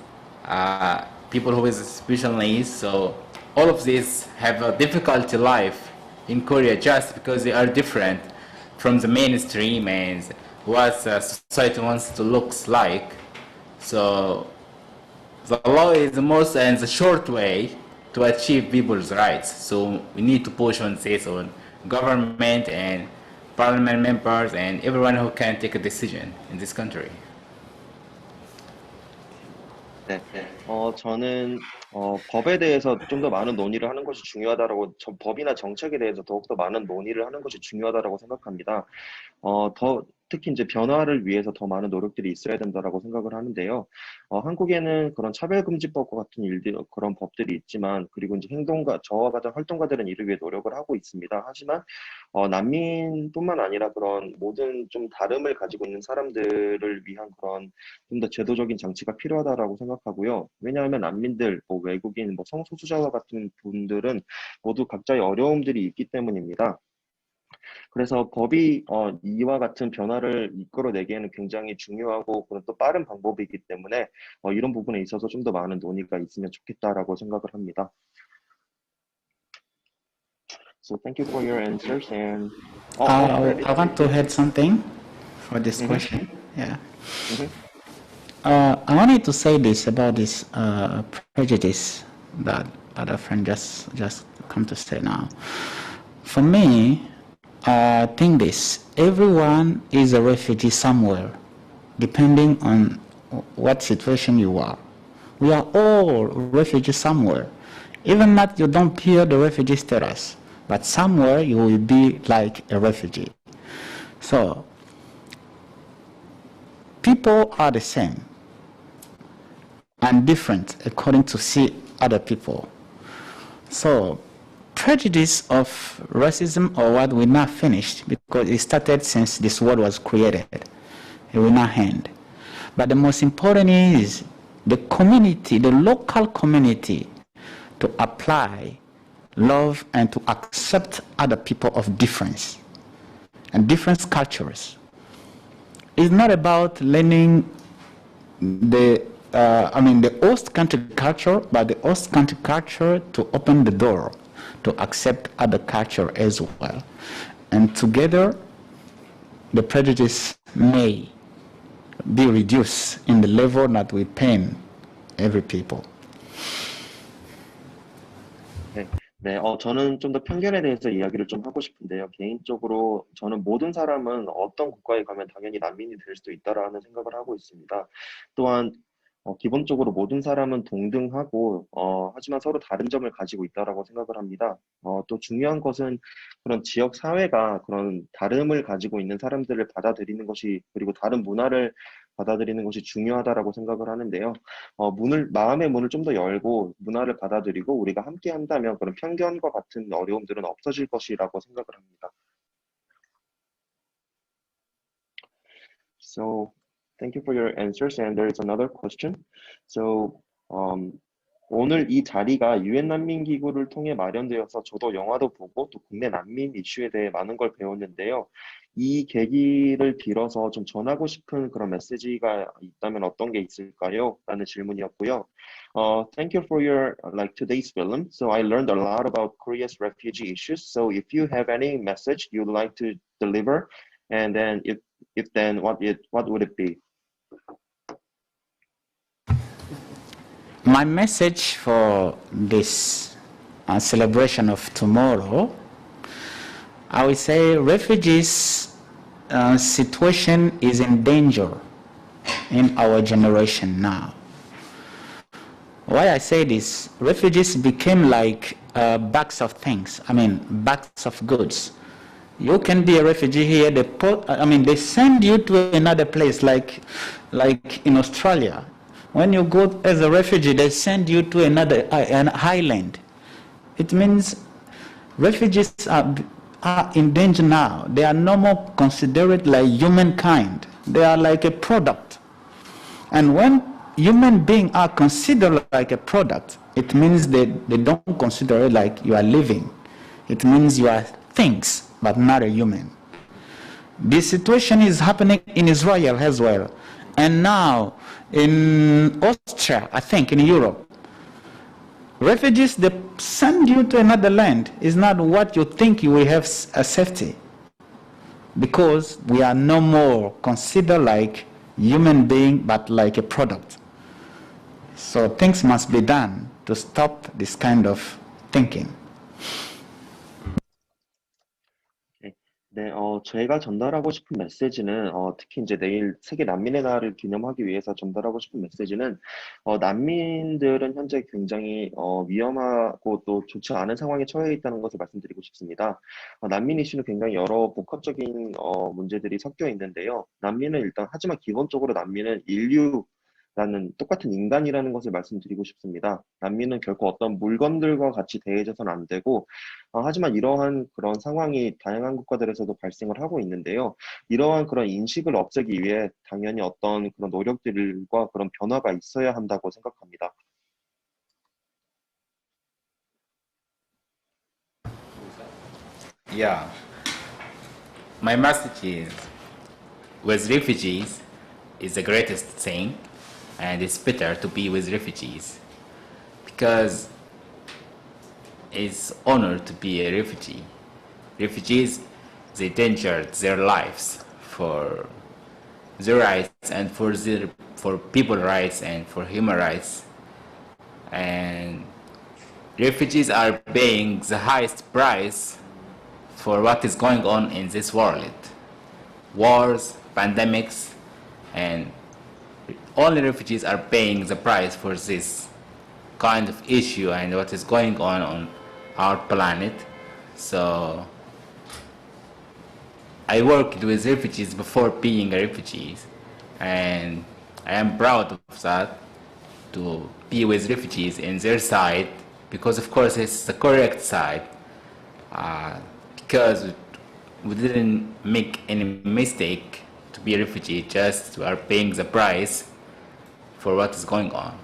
people who with special needs. So all of these have a difficult life in Korea just because they are different from the mainstream and what society wants to look like. So the law is the most and the short way to achieve people's rights. So we need to push on this on government and parliament members and everyone who can take a decision in this country. 네, 저는 법에 대해서 좀 더 많은 논의를 하는 것이 중요하다라고, 법이나 정책에 대해서 더욱더 많은 논의를 하는 것이 중요하다라고 생각합니다. 특히 이제 변화를 위해서 더 많은 노력들이 있어야 된다라고 생각을 하는데요. 한국에는 그런 차별금지법과 같은 일들, 그런 법들이 있지만, 그리고 이제 저와 같은 활동가들은 이를 위해 노력을 하고 있습니다. 하지만, 난민뿐만 아니라 그런 모든 좀 다름을 가지고 있는 사람들을 위한 그런 좀 더 제도적인 장치가 필요하다라고 생각하고요. 왜냐하면 난민들, 뭐 외국인, 뭐 성소수자와 같은 분들은 모두 각자의 어려움들이 있기 때문입니다. 그래서 법이 이와 같은 변화를 이끌어내기에는 굉장히 중요하고 그런 또 빠른 방법이기 때문에 이런 부분에 있어서 좀 더 많은 논의가 있으면 좋겠다라고 생각을 합니다. So thank you for your answers and Freddy, I want to add something for this Mhm. question. Yeah. Mhm. I wanted to say this about this prejudice that other friend just come to say now. For me, I think this: everyone is a refugee somewhere, depending on what situation you are. We are all refugees somewhere, even that you don't hear the refugee status, but somewhere you will be like a refugee. So people are the same and different according to see other people. So prejudice of racism or what we're not finished because it started since this world was created. It will not end. But the most important is the community, the local community, to apply love and to accept other people of difference and different cultures. It's not about learning the host country culture, but the host country culture to open the door to accept other culture as well. And together, the prejudice may be reduced in the level that we pain every people. 네, 저는 좀 더 편견에 대해서 이야기를 좀 하고 싶은데요. 개인적으로 저는 모든 사람은 어떤 국가에 가면 당연히 난민이 될 수도 있다라는 생각을 하고 있습니다. 또한 기본적으로 모든 사람은 동등하고 하지만 서로 다른 점을 가지고 있다라고 생각을 합니다. 또 중요한 것은 그런 지역 사회가 그런 다름을 가지고 있는 사람들을 받아들이는 것이 그리고 다른 문화를 받아들이는 것이 중요하다라고 생각을 하는데요. 마음의 문을 좀 더 열고 문화를 받아들이고 우리가 함께 한다면 그런 편견과 같은 어려움들은 없어질 것이라고 생각을 합니다. So, thank you for your answers. And there is another question. So, 오늘 이 자리가 유엔 난민 기구를 통해 마련되어서 저도 영화도 보고 또 국내 난민 이슈에 대해 많은 걸 배웠는데요. 이 계기를 빌어서 좀 전하고 싶은 그런 메시지가 있다면 어떤 게 있을까요? 라는 질문이었고요. Thank you for your today's film. So I learned a lot about Korea's refugee issues. So if you have any message you'd like to deliver, and then if then what would it be? My message for this celebration of tomorrow, I would say refugees situation is in danger in our generation now. Why I say this, refugees became like bags of things, bags of goods. You can be a refugee here, they send you to another place like in Australia. When you go as a refugee, they send you to an island. It means refugees are in danger now. They are no more considered like humankind. They are like a product. And when human beings are considered like a product, it means they don't consider it like you are living. It means you are things, but not a human. This situation is happening in Israel as well. And now in Austria, I think in Europe, refugees, they send you to another land. Is not what you think you will have a safety. Because we are no more considered like human being, but like a product. So things must be done to stop this kind of thinking. 네, 제가 전달하고 싶은 메시지는, 특히 이제 내일 세계 난민의 날을 기념하기 위해서 전달하고 싶은 메시지는, 난민들은 현재 굉장히, 위험하고 또 좋지 않은 상황에 처해 있다는 것을 말씀드리고 싶습니다. 난민 이슈는 굉장히 여러 복합적인, 문제들이 섞여 있는데요. 난민은 일단, 하지만 기본적으로 난민은 인류라는 똑같은 인간이라는 것을 말씀드리고 싶습니다. 난민은 결코 어떤 물건들과 같이 대해져서는 안 되고, 하지만 이러한 그런 상황이 다양한 국가들에서도 발생을 하고 있는데요. 이러한 그런 인식을 없애기 위해 당연히 어떤 그런 노력들과 그런 변화가 있어야 한다고 생각합니다. Yeah, my message is with refugees is the greatest thing, and it's better to be with refugees because it's honor to be a refugee. Refugees, they endangered their lives for their rights and for people rights and for human rights, and refugees are paying the highest price for what is going on in this world. Wars, pandemics, and only refugees are paying the price for this kind of issue and what is going on our planet. So I worked with refugees before being a refugee, and I am proud of that to be with refugees in their side because of course it's the correct side, because we didn't make any mistake to be a refugee, just we are paying the price for what is going on.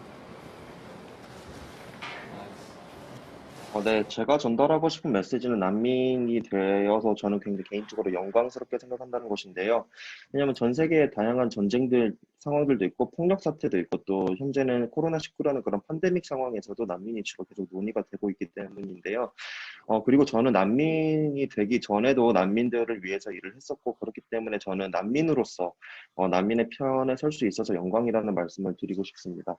네, 제가 전달하고 싶은 메시지는 난민이 되어서 저는 굉장히 개인적으로 영광스럽게 생각한다는 것인데요. 왜냐하면 전 세계에 다양한 전쟁들, 상황들도 있고, 폭력 사태도 있고, 또 현재는 코로나19라는 그런 팬데믹 상황에서도 난민 이슈가 계속 논의가 되고 있기 때문인데요. 그리고 저는 난민이 되기 전에도 난민들을 위해서 일을 했었고, 그렇기 때문에 저는 난민으로서, 난민의 편에 설 수 있어서 영광이라는 말씀을 드리고 싶습니다.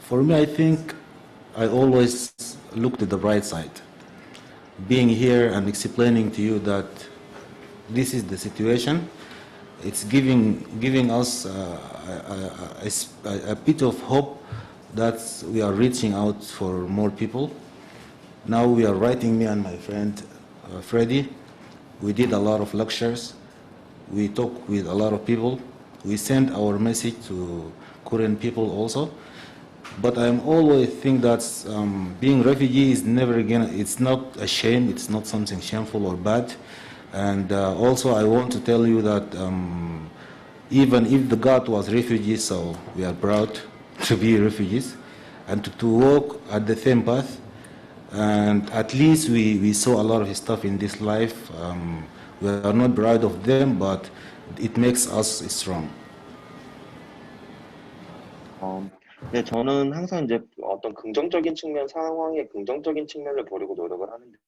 For me, I think I always looked at the bright side. Being here and explaining to you that this is the situation, it's giving us a bit of hope that we are reaching out for more people. Now we are writing, me and my friend Freddie. We did a lot of lectures. We talked with a lot of people. We sent our message to Korean people also. But I'm always think that being refugee is never again. It's not a shame. It's not something shameful or bad. And also, I want to tell you that even if the God was refugees, so we are proud to be refugees and to walk at the same path. And at least we saw a lot of stuff in this life. We are not proud of them, but it makes us strong. 네, 저는 항상 이제 어떤 긍정적인 측면, 상황의 긍정적인 측면을 보려고 노력을 하는데,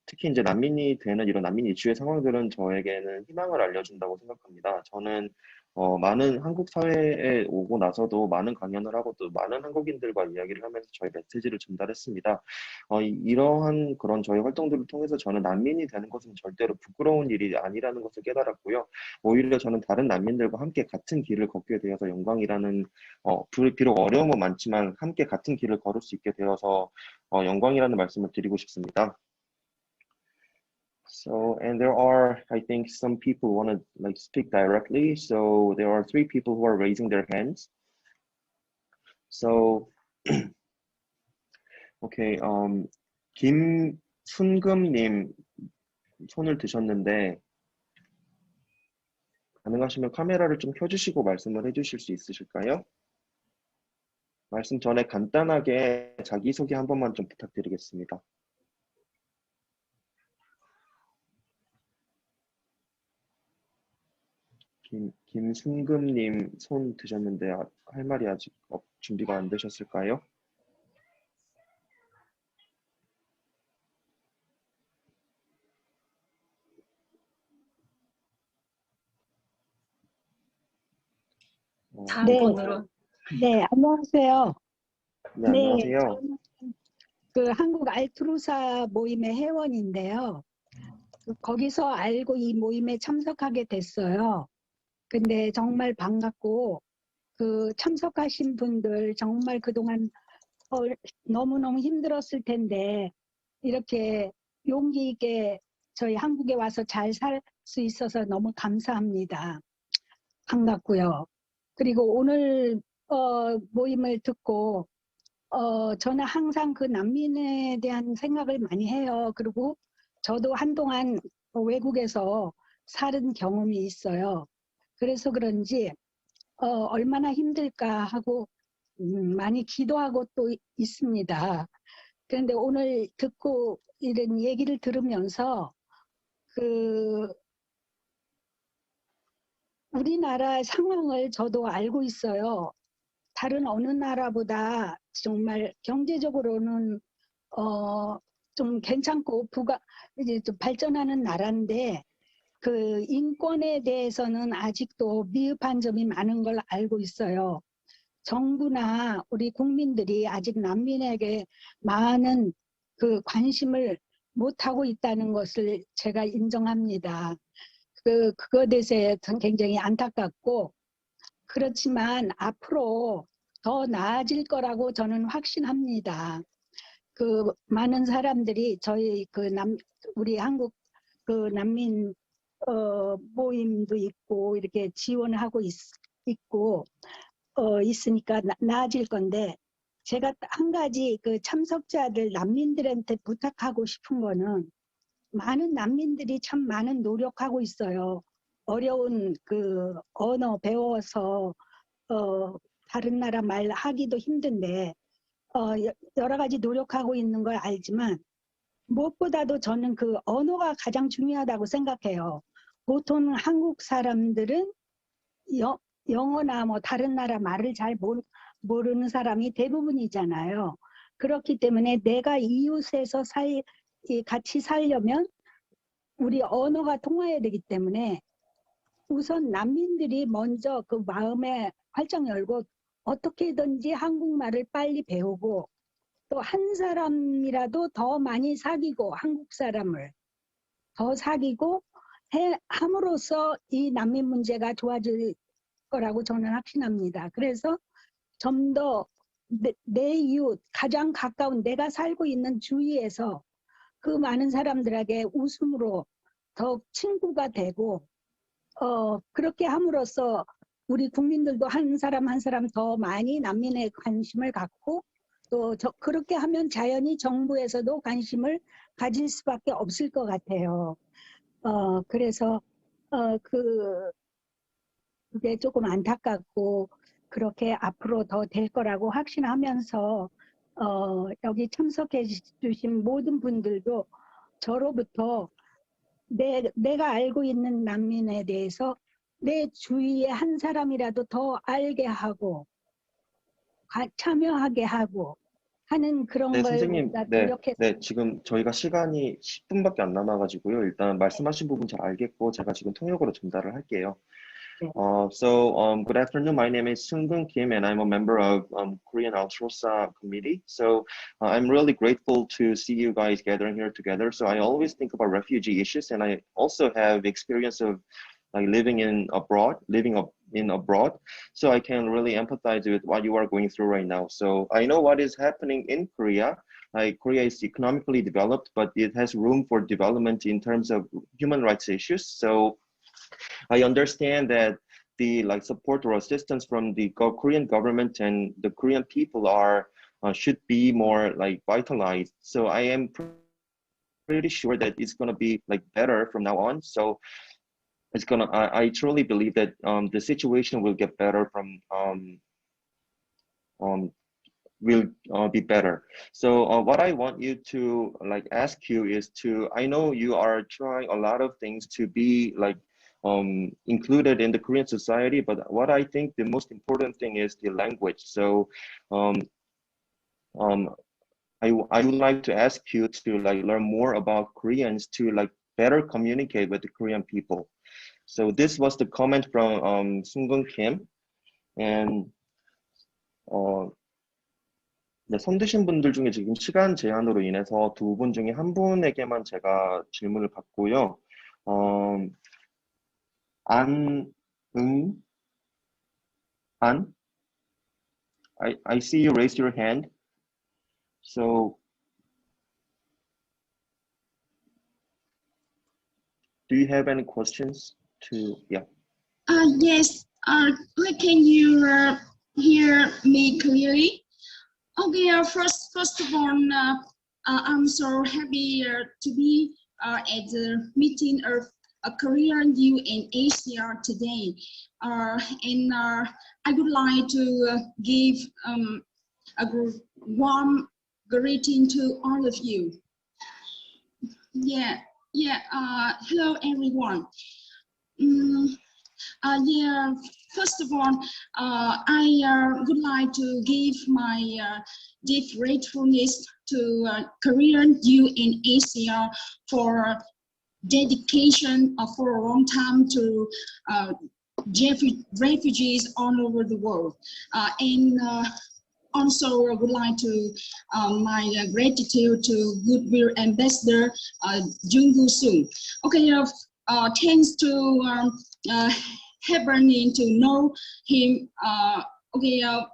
특히 이제 난민이 되는 이런 난민 이슈의 상황들은 저에게는 희망을 알려준다고 생각합니다. 저는 많은 한국 사회에 오고 나서도 많은 강연을 하고 또 많은 한국인들과 이야기를 하면서 저의 메시지를 전달했습니다. 이러한 그런 저희 활동들을 통해서 저는 난민이 되는 것은 절대로 부끄러운 일이 아니라는 것을 깨달았고요. 오히려 저는 다른 난민들과 함께 같은 길을 걷게 되어서 영광이라는, 비록 어려움은 많지만 함께 같은 길을 걸을 수 있게 되어서 영광이라는 말씀을 드리고 싶습니다. So, and there are, I think, some people want to like speak directly. So there are 3 people who are raising their hands. So, okay, 김순금님 손을 드셨는데 가능하시면 카메라를 좀 켜주시고 말씀을 해주실 수 있으실까요? 말씀 전에 간단하게 자기소개 한 번만 좀 부탁드리겠습니다. 김순금님 손 드셨는데 할 말이 아직 준비가 안 되셨을까요? 다음번으로. 네, 안녕하세요. 네, 안녕하세요. 저는 그 한국 알트루사 모임의 회원인데요. 거기서 알고 이 모임에 참석하게 됐어요. 근데 정말 반갑고 그 참석하신 분들 정말 그동안 너무너무 힘들었을 텐데 이렇게 용기 있게 저희 한국에 와서 잘 살 수 있어서 너무 감사합니다. 반갑고요. 그리고 오늘 모임을 듣고 저는 항상 그 난민에 대한 생각을 많이 해요. 그리고 저도 한동안 외국에서 살은 경험이 있어요. 그래서 그런지 얼마나 힘들까 하고 많이 기도하고 또 있습니다. 그런데 오늘 듣고 이런 얘기를 들으면서 그 우리나라 상황을 저도 알고 있어요. 다른 어느 나라보다 정말 경제적으로는 좀 괜찮고 이제 좀 발전하는 나라인데 그 인권에 대해서는 아직도 미흡한 점이 많은 걸 알고 있어요. 정부나 우리 국민들이 아직 난민에게 많은 그 관심을 못하고 있다는 것을 제가 인정합니다. 그거에 대해서 굉장히 안타깝고 그렇지만 앞으로 더 나아질 거라고 저는 확신합니다. 그 많은 사람들이 저희 우리 한국 그 난민 모임도 있고 이렇게 지원하고 있고 있으니까 나아질 건데 제가 한 가지 그 참석자들 난민들한테 부탁하고 싶은 거는 많은 난민들이 참 많은 노력하고 있어요. 어려운 그 언어 배워서 다른 나라 말 하기도 힘든데 여러 가지 노력하고 있는 걸 알지만 무엇보다도 저는 그 언어가 가장 중요하다고 생각해요. 보통 한국 사람들은 영어나 뭐 다른 나라 말을 잘 모르는 사람이 대부분이잖아요. 그렇기 때문에 내가 이웃에서 같이 살려면 우리 언어가 통해야 되기 때문에 우선 난민들이 먼저 그 마음에 활짝 열고 어떻게든지 한국말을 빨리 배우고 또 한 사람이라도 더 많이 사귀고 한국 사람을 더 사귀고 함으로써 이 난민 문제가 좋아질 거라고 저는 확신합니다. 그래서 좀 더 내 이웃 가장 가까운 내가 살고 있는 주위에서 그 많은 사람들에게 웃음으로 더욱 친구가 되고 그렇게 함으로써 우리 국민들도 한 사람 한 사람 더 많이 난민에 관심을 갖고 또 그렇게 하면 자연히 정부에서도 관심을 가질 수밖에 없을 것 같아요. 그래서 그게 조금 안타깝고 그렇게 앞으로 더 될 거라고 확신하면서 여기 참석해 주신 모든 분들도 저로부터 내가 알고 있는 난민에 대해서 내 주위에 한 사람이라도 더 알게 하고 참여하게 하고 하는 그런 네, 걸 선생님. 우리가 네, 노력해서 네, 지금 저희가 시간이 10분밖에 안 남아가지고요. 일단 말씀하신 부분 잘 알겠고, 제가 지금 통역으로 전달을 할게요. 네. Good afternoon. My name is Seung-gun Kim, and I'm a member of Korean Altrosa Committee. So I'm really grateful to see you guys gathering here together. So I always think about refugee issues, and I also have experience of like living in abroad. So I can really empathize with what you are going through right now. So I know what is happening in Korea. Like Korea is economically developed, but it has room for development in terms of human rights issues. So I understand that the like support or assistance from the Korean government and the Korean people should be more like vitalized. So I am pretty sure that it's gonna be like better from now on. So I truly believe that the situation will get better will be better. So what I want you to like ask you is I know you are trying a lot of things to be like included in the Korean society, but what I think the most important thing is the language. So I would like to ask you to like learn more about Koreans to like better communicate with the Korean people. So this was the comment from Seung-gun Kim, and 네, 손 드신 분들 중에 지금 시간 제한으로 인해서 두 분 중에 한 분에게만 제가 질문을 받고요. 어, 안, 응, 안? I see you raise your hand. So, do you have any questions to, yeah. Yes. Can you hear me clearly? Okay. First of all, I'm so happy to be at the meeting of Korean U and Asia today, and I would like to give a warm greeting to all of you. Yeah. Hello, everyone. Yeah, first of all, I would like to give my deep gratefulness to Korean U and Asia for dedication for a long time to refugees all over the world. And also, I would like to my gratitude to Goodwill Ambassador Jung Woo Sung. Okay, thanks to happening to know him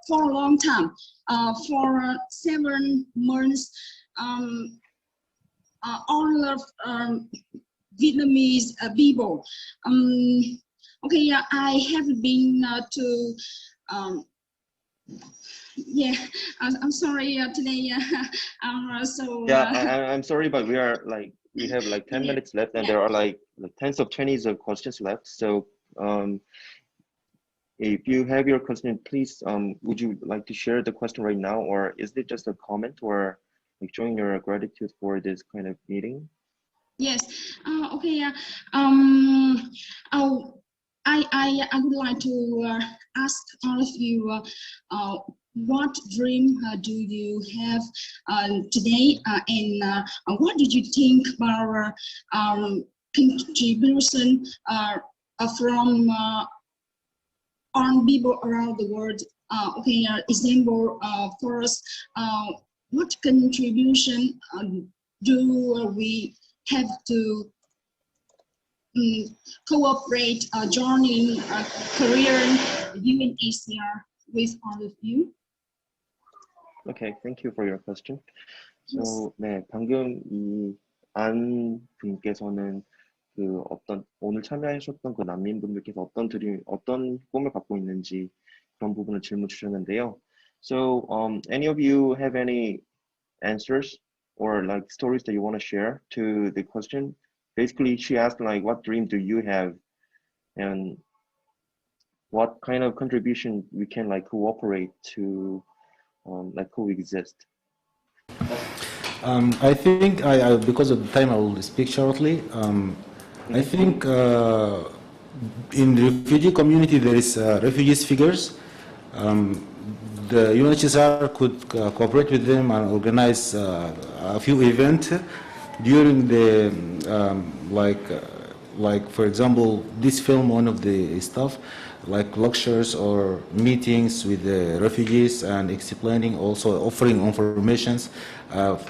for a long time, for 7 months. All of Vietnamese people. I have been to. Yeah, I'm sorry today. I'm sorry, but we have like 10 minutes left, and there are like tens of 20s of questions left. So if you have your question, please, would you like to share the question right now, or is it just a comment or like showing your gratitude for this kind of meeting? Yes. I would like to ask all of you, what dream do you have today, and what did you think about contribution from on people around the world? Example for us, what contribution do we have to cooperate, joining Korean U and Asia with all of you? Okay, thank you for your question. Yes. So, 네, 방금 이 안 분께서는 그 어떤 오늘 참여하셨던 그 난민분들께서 어떤 꿈을 갖고 있는지 그런 부분을 질문 주셨는데요. So, any of you have any answers or like stories that you want to share to the question? Basically, she asked like, what dream do you have, and what kind of contribution we can like cooperate to like coexist. I think because of the time, I will speak shortly. I think in the refugee community there is refugees figures. The UNHCR could cooperate with them and organize a few events during the like for example, this film, one of the stuff, like lectures or meetings with the refugees and explaining, also offering informations.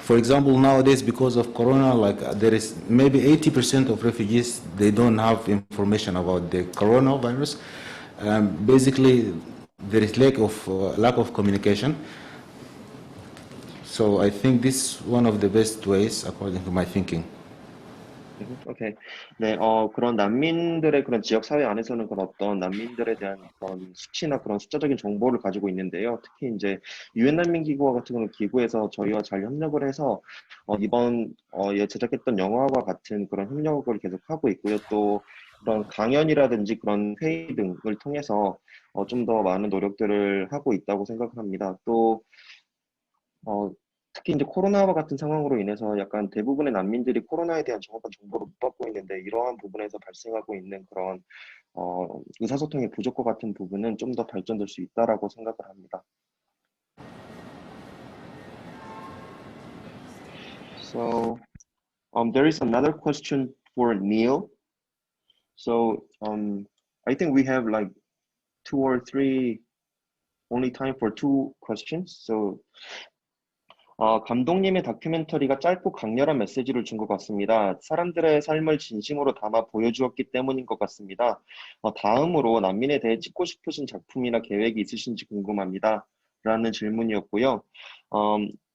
For example, nowadays because of Corona, like there is maybe 80% of refugees, they don't have information about the coronavirus. Basically, there is lack of communication. So I think this is one of the best ways, according to my thinking. 오케이. 네, 그런 난민들의 그런 지역 사회 안에서는 그런 어떤 난민들에 대한 그런 수치나 그런 숫자적인 정보를 가지고 있는데요. 특히 이제 유엔 난민 기구와 같은 그런 기구에서 저희와 잘 협력을 해서 이번 제작했던 영화와 같은 그런 협력을 계속 하고 있고요. 또 그런 강연이라든지 그런 회의 등을 통해서 좀 더 많은 노력들을 하고 있다고 생각을 합니다. 또 특히 이제 코로나와 같은 상황으로 인해서 약간 대부분의 난민들이 코로나에 대한 정확한 정보를 못 받고 있는데, 이러한 부분에서 발생하고 있는 그런 의사소통의 부족과 같은 부분은 좀 더 발전될 수 있다라고 생각을 합니다. So there is another question for Neil. So I think we have like 2 or 3 only time for 2 questions. So 감독님의 다큐멘터리가 짧고 강렬한 메시지를 준 것 같습니다. 사람들의 삶을 진심으로 담아 보여주었기 때문인 것 같습니다. 다음으로 난민에 대해 찍고 싶으신 작품이나 계획이 있으신지 궁금합니다. 라는 질문이었고요.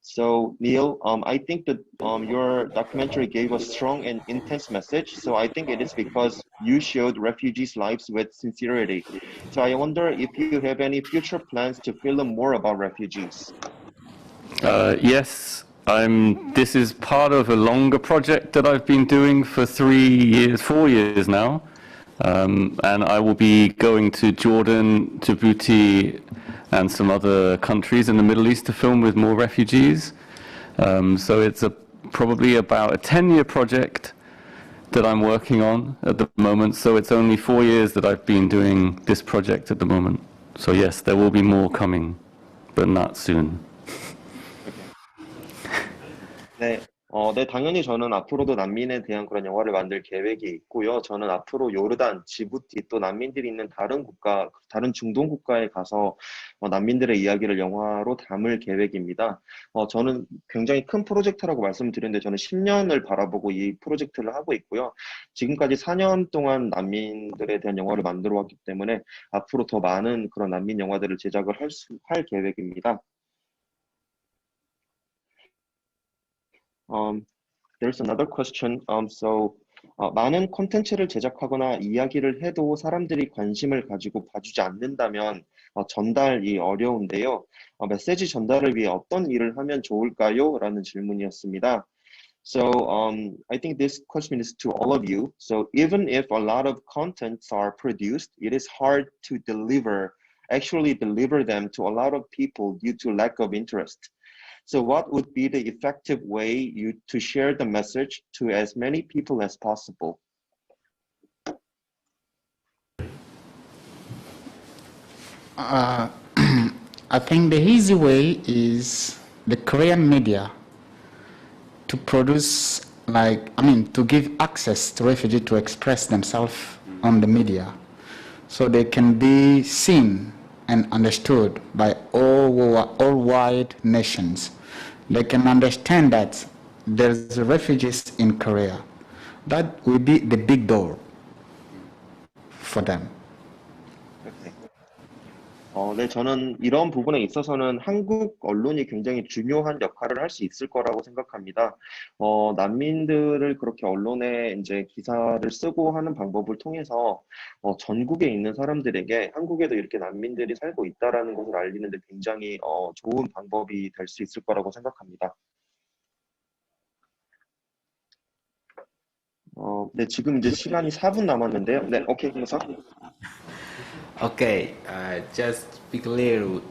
So Neil, I think that your documentary gave a strong and intense message. So I think it is because you showed refugees' lives with sincerity. So I wonder if you have any future plans to film more about refugees. Yes, this is part of a longer project that I've been doing for 4 years now. And I will be going to Jordan, Djibouti, and some other countries in the Middle East to film with more refugees. So it's probably about a 10-year project that I'm working on at the moment. So it's only 4 years that I've been doing this project at the moment. So yes, there will be more coming, but not soon. 네, 네, 당연히 저는 앞으로도 난민에 대한 그런 영화를 만들 계획이 있고요. 저는 앞으로 요르단, 지부티 또 난민들이 있는 다른 국가, 다른 중동 국가에 가서 난민들의 이야기를 영화로 담을 계획입니다. 저는 굉장히 큰 프로젝트라고 말씀드렸는데 저는 10년을 바라보고 이 프로젝트를 하고 있고요. 지금까지 4년 동안 난민들에 대한 영화를 만들어 왔기 때문에 앞으로 더 많은 그런 난민 영화들을 제작을 할 계획입니다. There's another question. 많은 콘텐츠를 제작하거나 이야기를 해도 사람들이 관심을 가지고 봐주지 않는다면 전달이 어려운데요. 메시지 전달을 위해 어떤 일을 하면 좋을까요? 라는 질문이었습니다. So I think this question is to all of you. So even if a lot of contents are produced, it is hard to actually deliver them to a lot of people due to lack of interest. So what would be the effective way to share the message to as many people as possible? I think the easy way is the Korean media to produce, to give access to refugees to express themselves on the media so they can be seen and understood by all wide nations. They can understand that there's refugees in Korea. That will be the big door for them. 네, 저는 이런 부분에 있어서는 한국 언론이 굉장히 중요한 역할을 할 수 있을 거라고 생각합니다. 난민들을 그렇게 언론에 이제 기사를 쓰고 하는 방법을 통해서 전국에 있는 사람들에게 한국에도 이렇게 난민들이 살고 있다라는 것을 알리는데 굉장히 좋은 방법이 될 수 있을 거라고 생각합니다. 네, 지금 이제 시간이 4분 남았는데요. 네, 오케이, 김무사. Okay, just to be clear,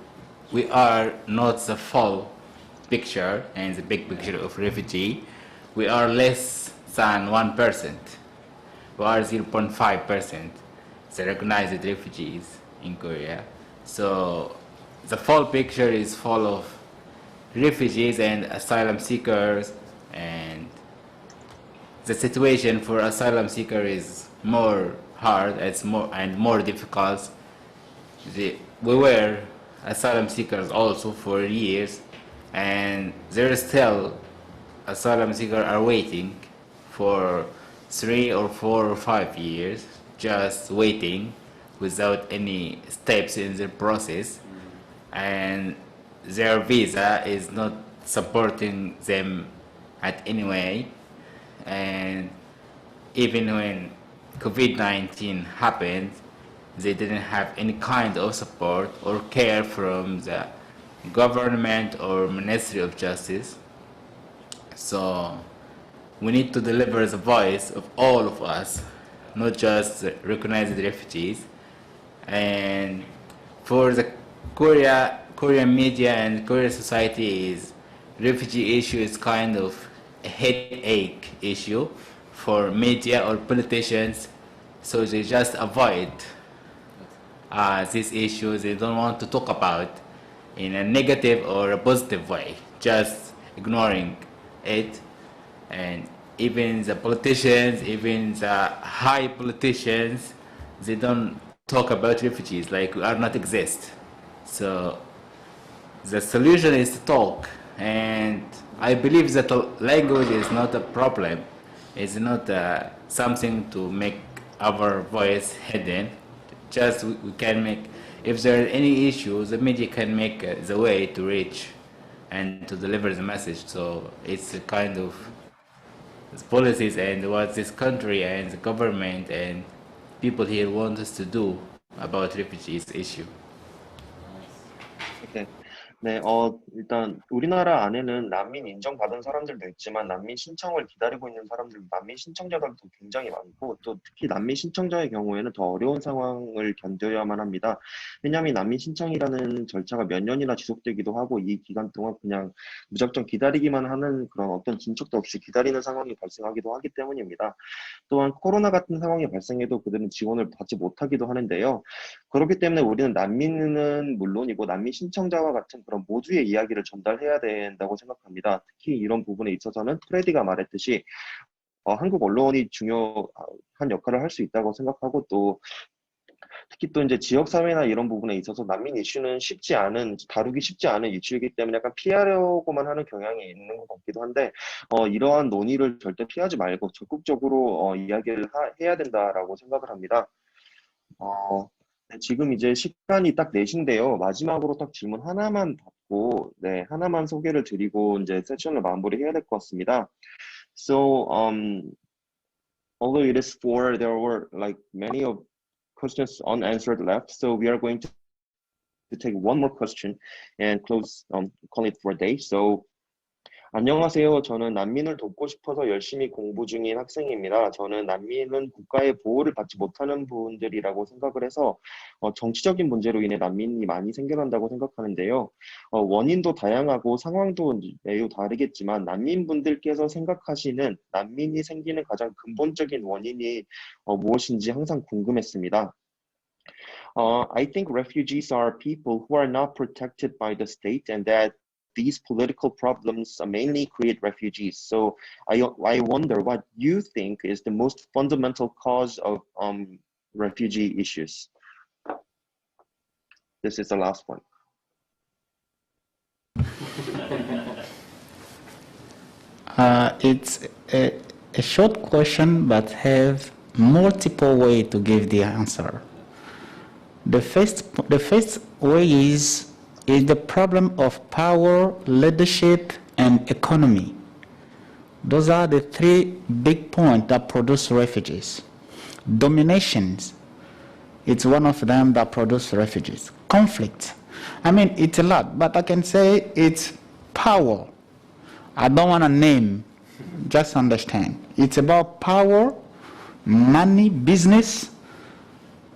we are not the full picture and the big picture of refugee. We are less than 1%. We are 0.5% the recognized refugees in Korea. So the full picture is full of refugees and asylum seekers, and the situation for asylum seeker is more hard, it's more difficult. We were asylum seekers also for years, and there is still asylum seekers are waiting for 3 or 4 or 5 years, just waiting without any steps in the process, and their visa is not supporting them at any way. And even when COVID-19 happened, they didn't have any kind of support or care from the government or Ministry of Justice. So we need to deliver the voice of all of us, not just the recognized refugees. And for the Korean media and Korean society, refugee issue is kind of a headache issue for media or politicians, so they just avoid these issues. They don't want to talk about in a negative or a positive way, just ignoring it. And even the politicians, even the high politicians, they don't talk about refugees like we are not exist. So the solution is to talk and I believe that language is not a problem. It's not something to make our voice hidden. Just we can make, if there are any issues, the media can make the way to reach and to deliver the message. So it's a kind of policies and what this country and the government and people here want us to do about refugees issue. Okay. 네, 일단 우리나라 안에는 난민 인정받은 사람들도 있지만 난민 신청을 기다리고 있는 사람들, 난민 신청자들도 굉장히 많고 또 특히 난민 신청자의 경우에는 더 어려운 상황을 견뎌야만 합니다. 왜냐하면 난민 신청이라는 절차가 몇 년이나 지속되기도 하고 이 기간 동안 그냥 무작정 기다리기만 하는 그런 어떤 진척도 없이 기다리는 상황이 발생하기도 하기 때문입니다. 또한 코로나 같은 상황이 발생해도 그들은 지원을 받지 못하기도 하는데요. 그렇기 때문에 우리는 난민은 물론이고 난민 신청자와 같은 그런 모두의 이야기를 전달해야 된다고 생각합니다. 특히 이런 부분에 있어서는 프레디가 말했듯이 한국 언론이 중요한 역할을 할 수 있다고 생각하고 또 특히 또 이제 지역사회나 이런 부분에 있어서 난민 이슈는 다루기 쉽지 않은 이슈이기 때문에 약간 피하려고만 하는 경향이 있는 것 같기도 한데, 이러한 논의를 절대 피하지 말고 적극적으로 이야기를 해야 된다라고 생각을 합니다. 네, 지금 이제 시간이 딱 4시인데요. 마지막으로 딱 질문 하나만 받고, 네, 하나만 소개를 드리고 이제 세션을 마무리해야 될 것 같습니다. So, although it is 4, there were like many of questions unanswered left. So we are going to take one more question and close, call it for a day. So, 안녕하세요. 저는 난민을 돕고 싶어서 열심히 공부 중인 학생입니다. 저는 난민은 국가의 보호를 받지 못하는 분들이라고 생각을 해서 정치적인 문제로 인해 난민이 많이 생겨난다고 생각하는데요. 원인도 다양하고 상황도 매우 다르겠지만 난민분들께서 생각하시는 난민이 생기는 가장 근본적인 원인이 무엇인지 항상 궁금했습니다. I think refugees are people who are not protected by the state and that these political problems mainly create refugees. So I wonder what you think is the most fundamental cause of refugee issues. This is the last one. It's a short question, but have multiple ways to give the answer. The first way is the problem of power, leadership, and economy. Those are the 3 big points that produce refugees. Dominations, it's one of them that produce refugees. Conflict, I mean, it's a lot, but I can say it's power. I don't want to name, just understand. It's about power, money, business,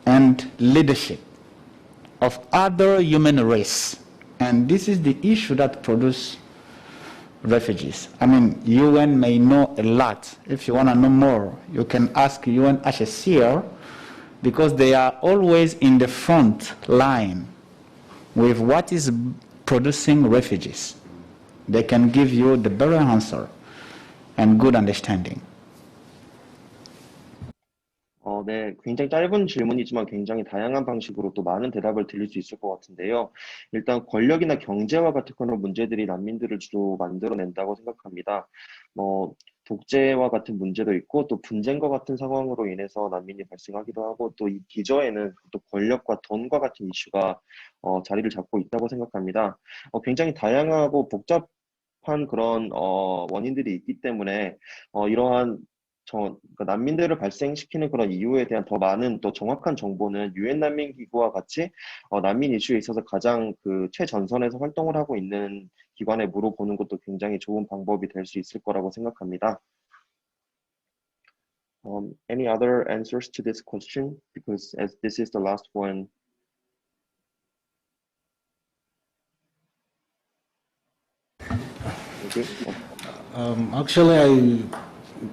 and leadership of other human race. And this is the issue that produce refugees. I mean, UN may know a lot. If you want to know more, you can ask UNHCR because they are always in the front line with what is producing refugees. They can give you the better answer and good understanding. 네, 굉장히 짧은 질문이지만 굉장히 다양한 방식으로 또 많은 대답을 드릴 수 있을 것 같은데요. 일단 권력이나 경제와 같은 그런 문제들이 난민들을 주로 만들어낸다고 생각합니다. 독재와 같은 문제도 있고 또 분쟁과 같은 상황으로 인해서 난민이 발생하기도 하고 또 이 기저에는 또 권력과 돈과 같은 이슈가 자리를 잡고 있다고 생각합니다. 굉장히 다양하고 복잡한 그런 원인들이 있기 때문에 이러한 그러니까 난민들을 발생시키는 그런 이유에 대한 더 많은 또 정확한 정보는 유엔 난민 기구와 같이 난민 이슈에 있어서 가장 그 최전선에서 활동을 하고 있는 기관에 물어보는 것도 굉장히 좋은 방법이 될 수 있을 거라고 생각합니다. Any other answers to this question? Because as this is the last one. Okay. Actually,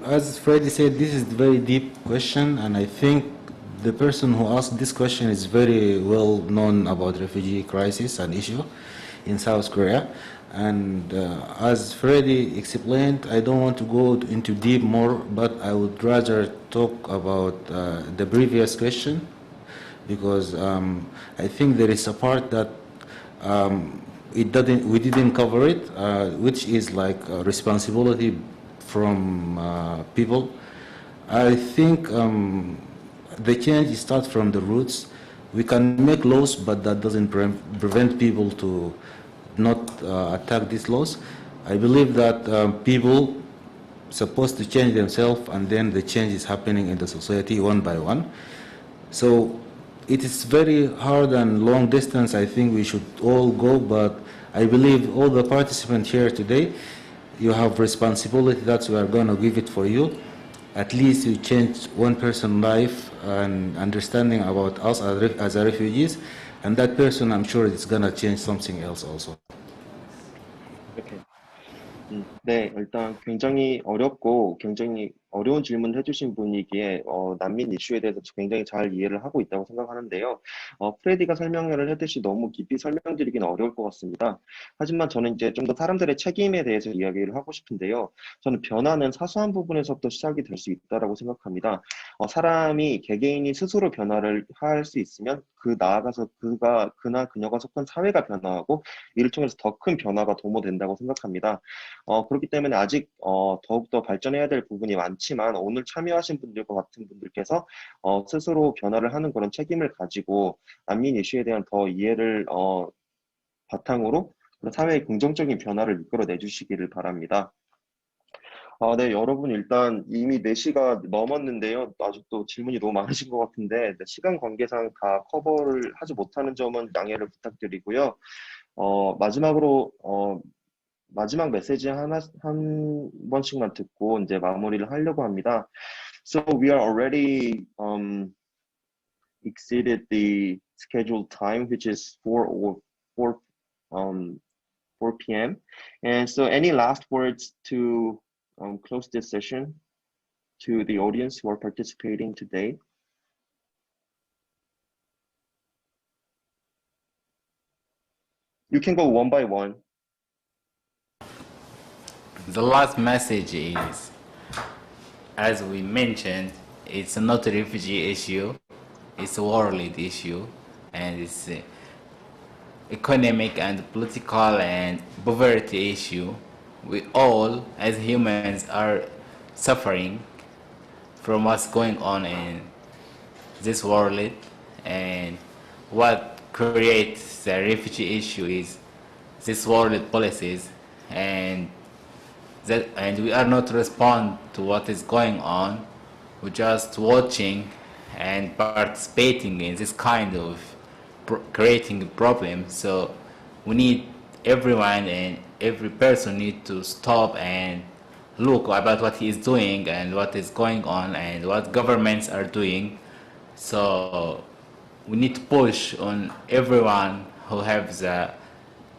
as Freddie said, this is a very deep question, and I think the person who asked this question is very well known about refugee crisis and issue in South Korea. And as Freddie explained, I don't want to go into deep more, but I would rather talk about the previous question because I think there is a part that we didn't cover it, which is like a responsibility from people. I think the change starts from the roots. We can make laws, but that doesn't prevent people to not attack these laws. I believe that people supposed to change themselves, and then the change is happening in the society one by one. So it is very hard and long distance. I think we should all go, but I believe all the participants here today, you have responsibility. That's we are going to give it for you. At least you change one person's life and understanding about us as a refugees, and that person, I'm sure, is going to change something else also. 이렇게. 네, 일단 굉장히 어렵고 굉장히 어려운 질문을 해주신 분이기에 난민 이슈에 대해서 굉장히 잘 이해를 하고 있다고 생각하는데요. 프레디가 설명을 했듯이 너무 깊이 설명드리기는 어려울 것 같습니다. 하지만 저는 이제 좀 더 사람들의 책임에 대해서 이야기를 하고 싶은데요. 저는 변화는 사소한 부분에서부터 시작이 될 수 있다고 생각합니다. 사람이 개개인이 스스로 변화를 할 수 있으면 나아가서 그나 그녀가 속한 사회가 변화하고 이를 통해서 더 큰 변화가 도모된다고 생각합니다. 그렇기 때문에 아직 더욱더 발전해야 될 부분이 많지만 오늘 참여하신 분들과 같은 분들께서 스스로 변화를 하는 그런 책임을 가지고 난민 이슈에 대한 더 이해를 바탕으로 사회의 긍정적인 변화를 이끌어내 주시기를 바랍니다. 네, 여러분 일단 이미 4시가 넘었는데요. 아직도 질문이 너무 많으신 것 같은데 시간 관계상 다 커버를 하지 못하는 점은 양해를 부탁드리고요. 마지막으로 마지막 메시지 한 번씩만 듣고 이제 마무리를 하려고 합니다. So we are already exceeded the scheduled time, which is 4 p.m. And so any last words to close this session to the audience who are participating today? You can go one by one. The last message is, as we mentioned, it's not a refugee issue, it's a world issue, and it's an economic and political and poverty issue. We all, as humans, are suffering from what's going on in this world, and what creates the refugee issue is this world policies, and we are not respond to what is going on. We're just watching and participating in this kind of creating a problem. So we need everyone and every person need to stop and look about what he is doing and what is going on and what governments are doing. So we need to push on everyone who has the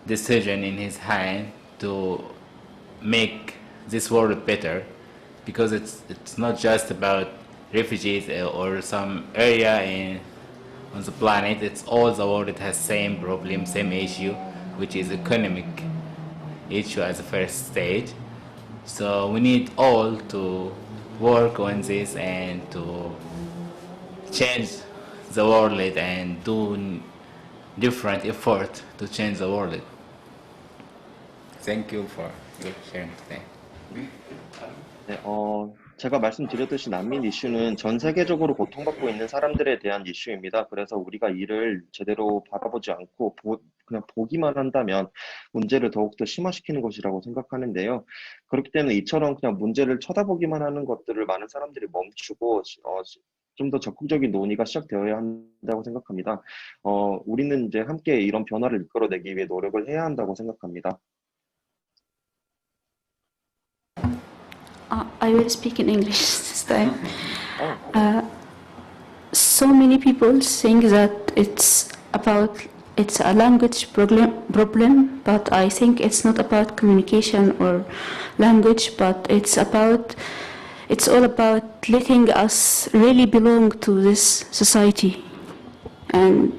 decision in his hand to make this world better, because it's not just about refugees or some area on the planet. It's all the world that has same problem, same issue, which is economic issue as the first stage. So we need all to work on this and to change the world and do different effort to change the world. Thank you for your sharing today. 네, 제가 말씀드렸듯이 난민 이슈는 전 세계적으로 고통받고 있는 사람들에 대한 이슈입니다. 그래서 우리가 이를 제대로 바라보지 않고 그냥 보기만 한다면 문제를 더욱더 심화시키는 것이라고 생각하는데요. 그렇기 때문에 이처럼 그냥 문제를 쳐다보기만 하는 것들을 많은 사람들이 멈추고 좀 더 적극적인 논의가 시작되어야 한다고 생각합니다. 우리는 이제 함께 이런 변화를 이끌어내기 위해 노력을 해야 한다고 생각합니다. I will speak in English this time. So many people think that it's a language problem, but I think it's not about communication or language, but it's all about letting us really belong to this society. And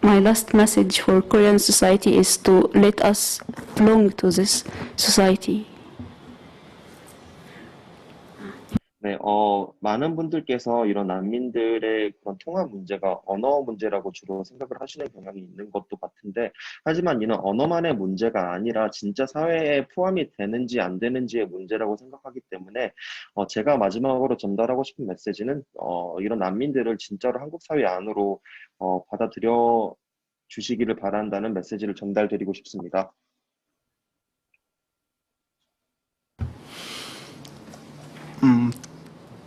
my last message for Korean society is to let us belong to this society. 네, 많은 분들께서 이런 난민들의 그런 통합 문제가 언어 문제라고 주로 생각을 하시는 경향이 있는 것도 같은데, 하지만 이는 언어만의 문제가 아니라 진짜 사회에 포함이 되는지 안 되는지의 문제라고 생각하기 때문에, 제가 마지막으로 전달하고 싶은 메시지는, 이런 난민들을 진짜로 한국 사회 안으로, 받아들여 주시기를 바란다는 메시지를 전달드리고 싶습니다.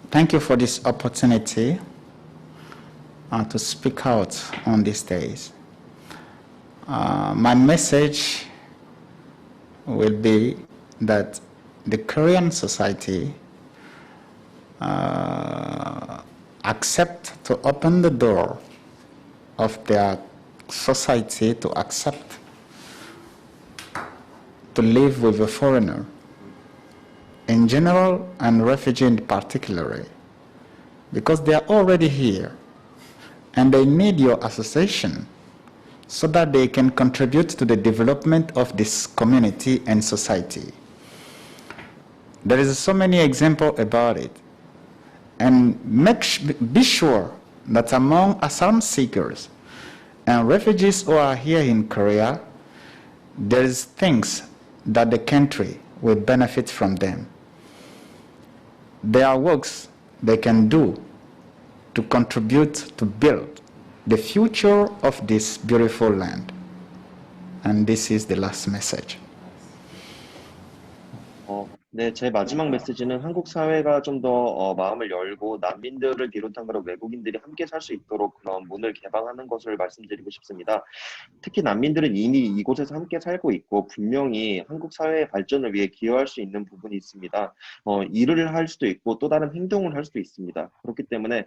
Thank you for this opportunity to speak out on these days. My message will be that the Korean society accept to open the door of their society to accept to live with a foreigner in general and refugee in particular, because they are already here and they need your association so that they can contribute to the development of this community and society. There is so many examples about it, and be sure that among asylum seekers and refugees who are here in Korea, there is things that the country will benefit from them. There are works they can do to contribute to build the future of this beautiful land. And this is the last message. 네, 제 마지막 메시지는 한국 사회가 좀 더 마음을 열고 난민들을 비롯한 그런 외국인들이 함께 살 수 있도록 그런 문을 개방하는 것을 말씀드리고 싶습니다. 특히 난민들은 이미 이곳에서 함께 살고 있고 분명히 한국 사회의 발전을 위해 기여할 수 있는 부분이 있습니다. 일을 할 수도 있고 또 다른 행동을 할 수도 있습니다. 그렇기 때문에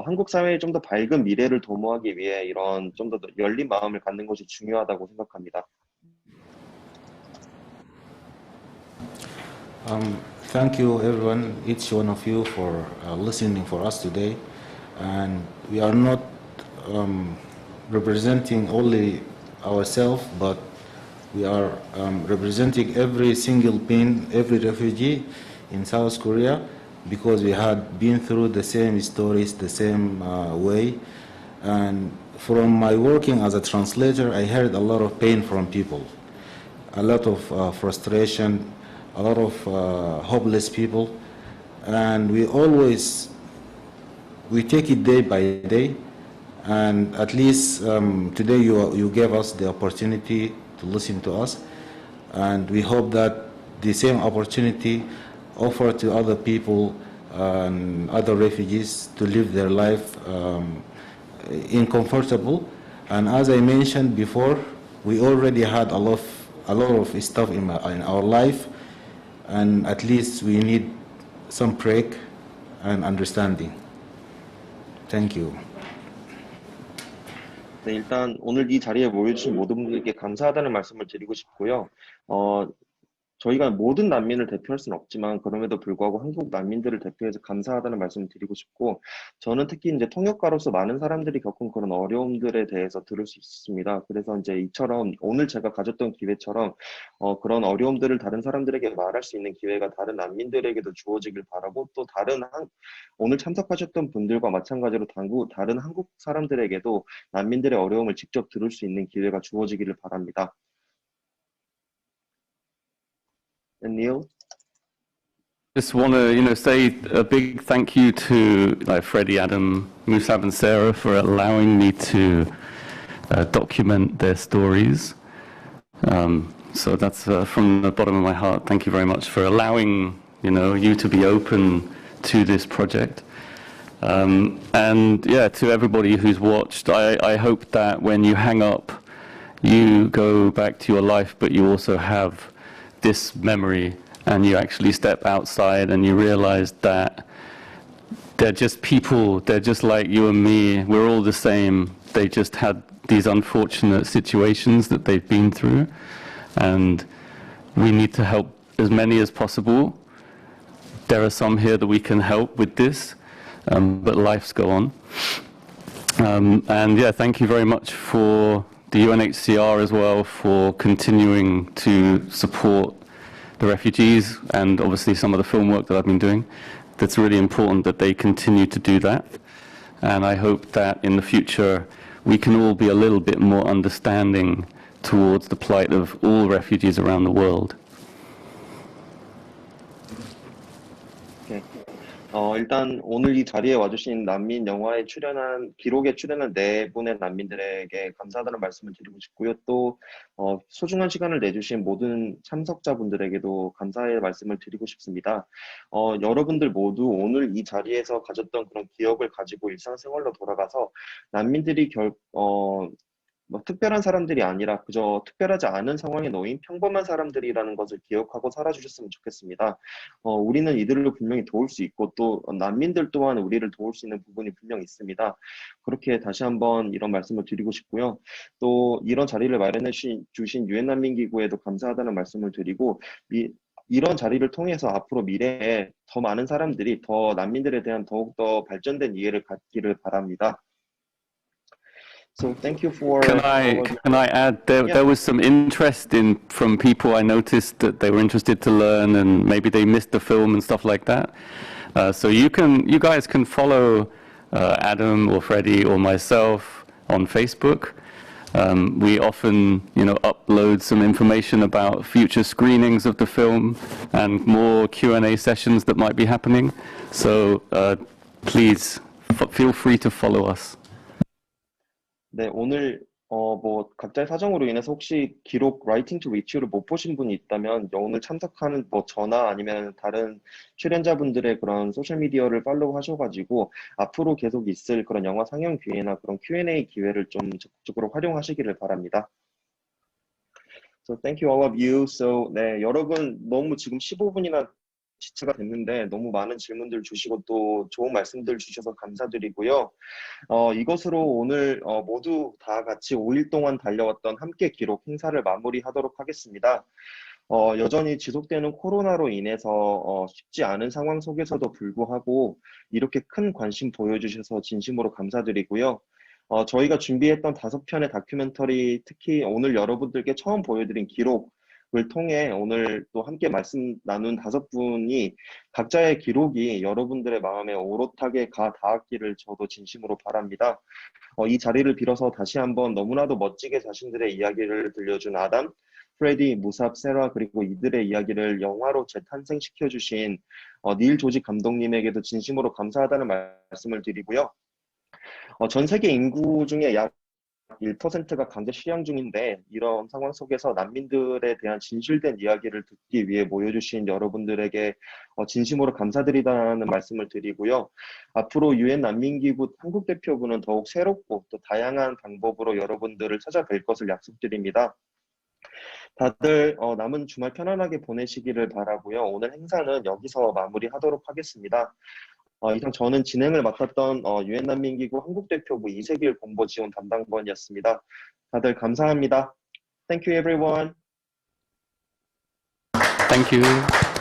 한국 사회에 좀 더 밝은 미래를 도모하기 위해 이런 좀 더 열린 마음을 갖는 것이 중요하다고 생각합니다. Thank you, everyone, each one of you, for listening for us today. And we are not representing only ourselves, but we are representing every single being, every refugee in South Korea, because we had been through the same stories, the same way. And from my working as a translator, I heard a lot of pain from people, a lot of frustration, a lot of hopeless people, and we take it day by day, and at least today you gave us the opportunity to listen to us, and we hope that the same opportunity offered to other people and other refugees to live their life in comfortable. And as I mentioned before, we already had a lot of stuff in our life, and at least we need some break and understanding. Thank you. 네, 일단 오늘 이 자리에 모여주신 모든 분들께 감사하다는 말씀을 드리고 싶고요. 저희가 모든 난민을 대표할 수는 없지만 그럼에도 불구하고 한국 난민들을 대표해서 감사하다는 말씀을 드리고 싶고, 저는 특히 이제 통역가로서 많은 사람들이 겪은 그런 어려움들에 대해서 들을 수 있습니다. 그래서 이제 이처럼 오늘 제가 가졌던 기회처럼 그런 어려움들을 다른 사람들에게 말할 수 있는 기회가 다른 난민들에게도 주어지길 바라고, 또 오늘 참석하셨던 분들과 마찬가지로 다른 한국 사람들에게도 난민들의 어려움을 직접 들을 수 있는 기회가 주어지기를 바랍니다. And Neil? Just want to, say a big thank you to Freddie, Adam, Musab, and Sarah for allowing me to document their stories. So that's from the bottom of my heart. Thank you very much for allowing, you to be open to this project. And yeah, to everybody who's watched, I hope that when you hang up, you go back to your life, but you also have this memory, and you actually step outside and you realize that they're just people, they're just like you and me, we're all the same. They just had these unfortunate situations that they've been through, and we need to help as many as possible. There are some here that we can help with this, but lives go on. And yeah, thank you very much for the UNHCR as well for continuing to support the refugees and obviously some of the film work that I've been doing. that's really important that they continue to do that. And I hope that in the future we can all be a little bit more understanding towards the plight of all refugees around the world. 일단 오늘 이 자리에 와주신 난민 영화에 출연한, 기록에 출연한 네 분의 난민들에게 감사하다는 말씀을 드리고 싶고요. 또 소중한 시간을 내주신 모든 참석자분들에게도 감사의 말씀을 드리고 싶습니다. 여러분들 모두 오늘 이 자리에서 가졌던 그런 기억을 가지고 일상생활로 돌아가서 난민들이 뭐 특별한 사람들이 아니라 그저 특별하지 않은 상황에 놓인 평범한 사람들이라는 것을 기억하고 살아주셨으면 좋겠습니다. 우리는 이들을 분명히 도울 수 있고 또 난민들 또한 우리를 도울 수 있는 부분이 분명히 있습니다. 그렇게 다시 한번 이런 말씀을 드리고 싶고요. 또 이런 자리를 마련해 주신 유엔 난민기구에도 감사하다는 말씀을 드리고 이런 자리를 통해서 앞으로 미래에 더 많은 사람들이 더 난민들에 대한 더욱더 발전된 이해를 갖기를 바랍니다. So thank you for. Can I add? There was some interest from people. I noticed that they were interested to learn, and maybe they missed the film and stuff like that. So you guys can follow Adam or Freddie or myself on Facebook. We often, upload some information about future screenings of the film and more Q&A sessions that might be happening. So please feel free to follow us. 네, 오늘 뭐 각자의 사정으로 인해서 혹시 기록 Writing to Reach You를 못 보신 분이 있다면 오늘 참석하는 뭐 저나 아니면 다른 출연자분들의 그런 소셜 미디어를 팔로우 하셔가지고 앞으로 계속 있을 그런 영화 상영 기회나 그런 Q&A 기회를 좀 적극적으로 활용하시기를 바랍니다. So thank you all of you. So 네, 여러분 너무 지금 15분이나 지체가 됐는데 너무 많은 질문들 주시고 또 좋은 말씀들 주셔서 감사드리고요. 이것으로 오늘 모두 다 같이 5일 동안 달려왔던 함께 기록 행사를 마무리하도록 하겠습니다. 여전히 지속되는 코로나로 인해서 쉽지 않은 상황 속에서도 불구하고 이렇게 큰 관심 보여주셔서 진심으로 감사드리고요. 저희가 준비했던 5편의 다큐멘터리, 특히 오늘 여러분들께 처음 보여드린 기록을 통해 오늘 또 함께 말씀 나눈 5분이 각자의 기록이 여러분들의 마음에 오롯하게 닿았기를 저도 진심으로 바랍니다. 이 자리를 빌어서 다시 한번 너무나도 멋지게 자신들의 이야기를 들려준 아담, 프레디, 무삽, 세라 그리고 이들의 이야기를 영화로 재탄생시켜주신 닐 조지 감독님에게도 진심으로 감사하다는 말씀을 드리고요. 전 세계 인구 중에 약 1%가 강제 실향 중인데 이런 상황 속에서 난민들에 대한 진실된 이야기를 듣기 위해 모여주신 여러분들에게 진심으로 감사드리다는 말씀을 드리고요. 앞으로 유엔 난민기구 한국 대표부는 더욱 새롭고 또 다양한 방법으로 여러분들을 찾아뵐 것을 약속드립니다. 다들 남은 주말 편안하게 보내시기를 바라고요. 오늘 행사는 여기서 마무리하도록 하겠습니다. 이상 저는 진행을 맡았던 유엔 난민기구 한국대표부 이세길 공보 지원 담당관이었습니다. 다들 감사합니다. Thank you everyone. Thank you.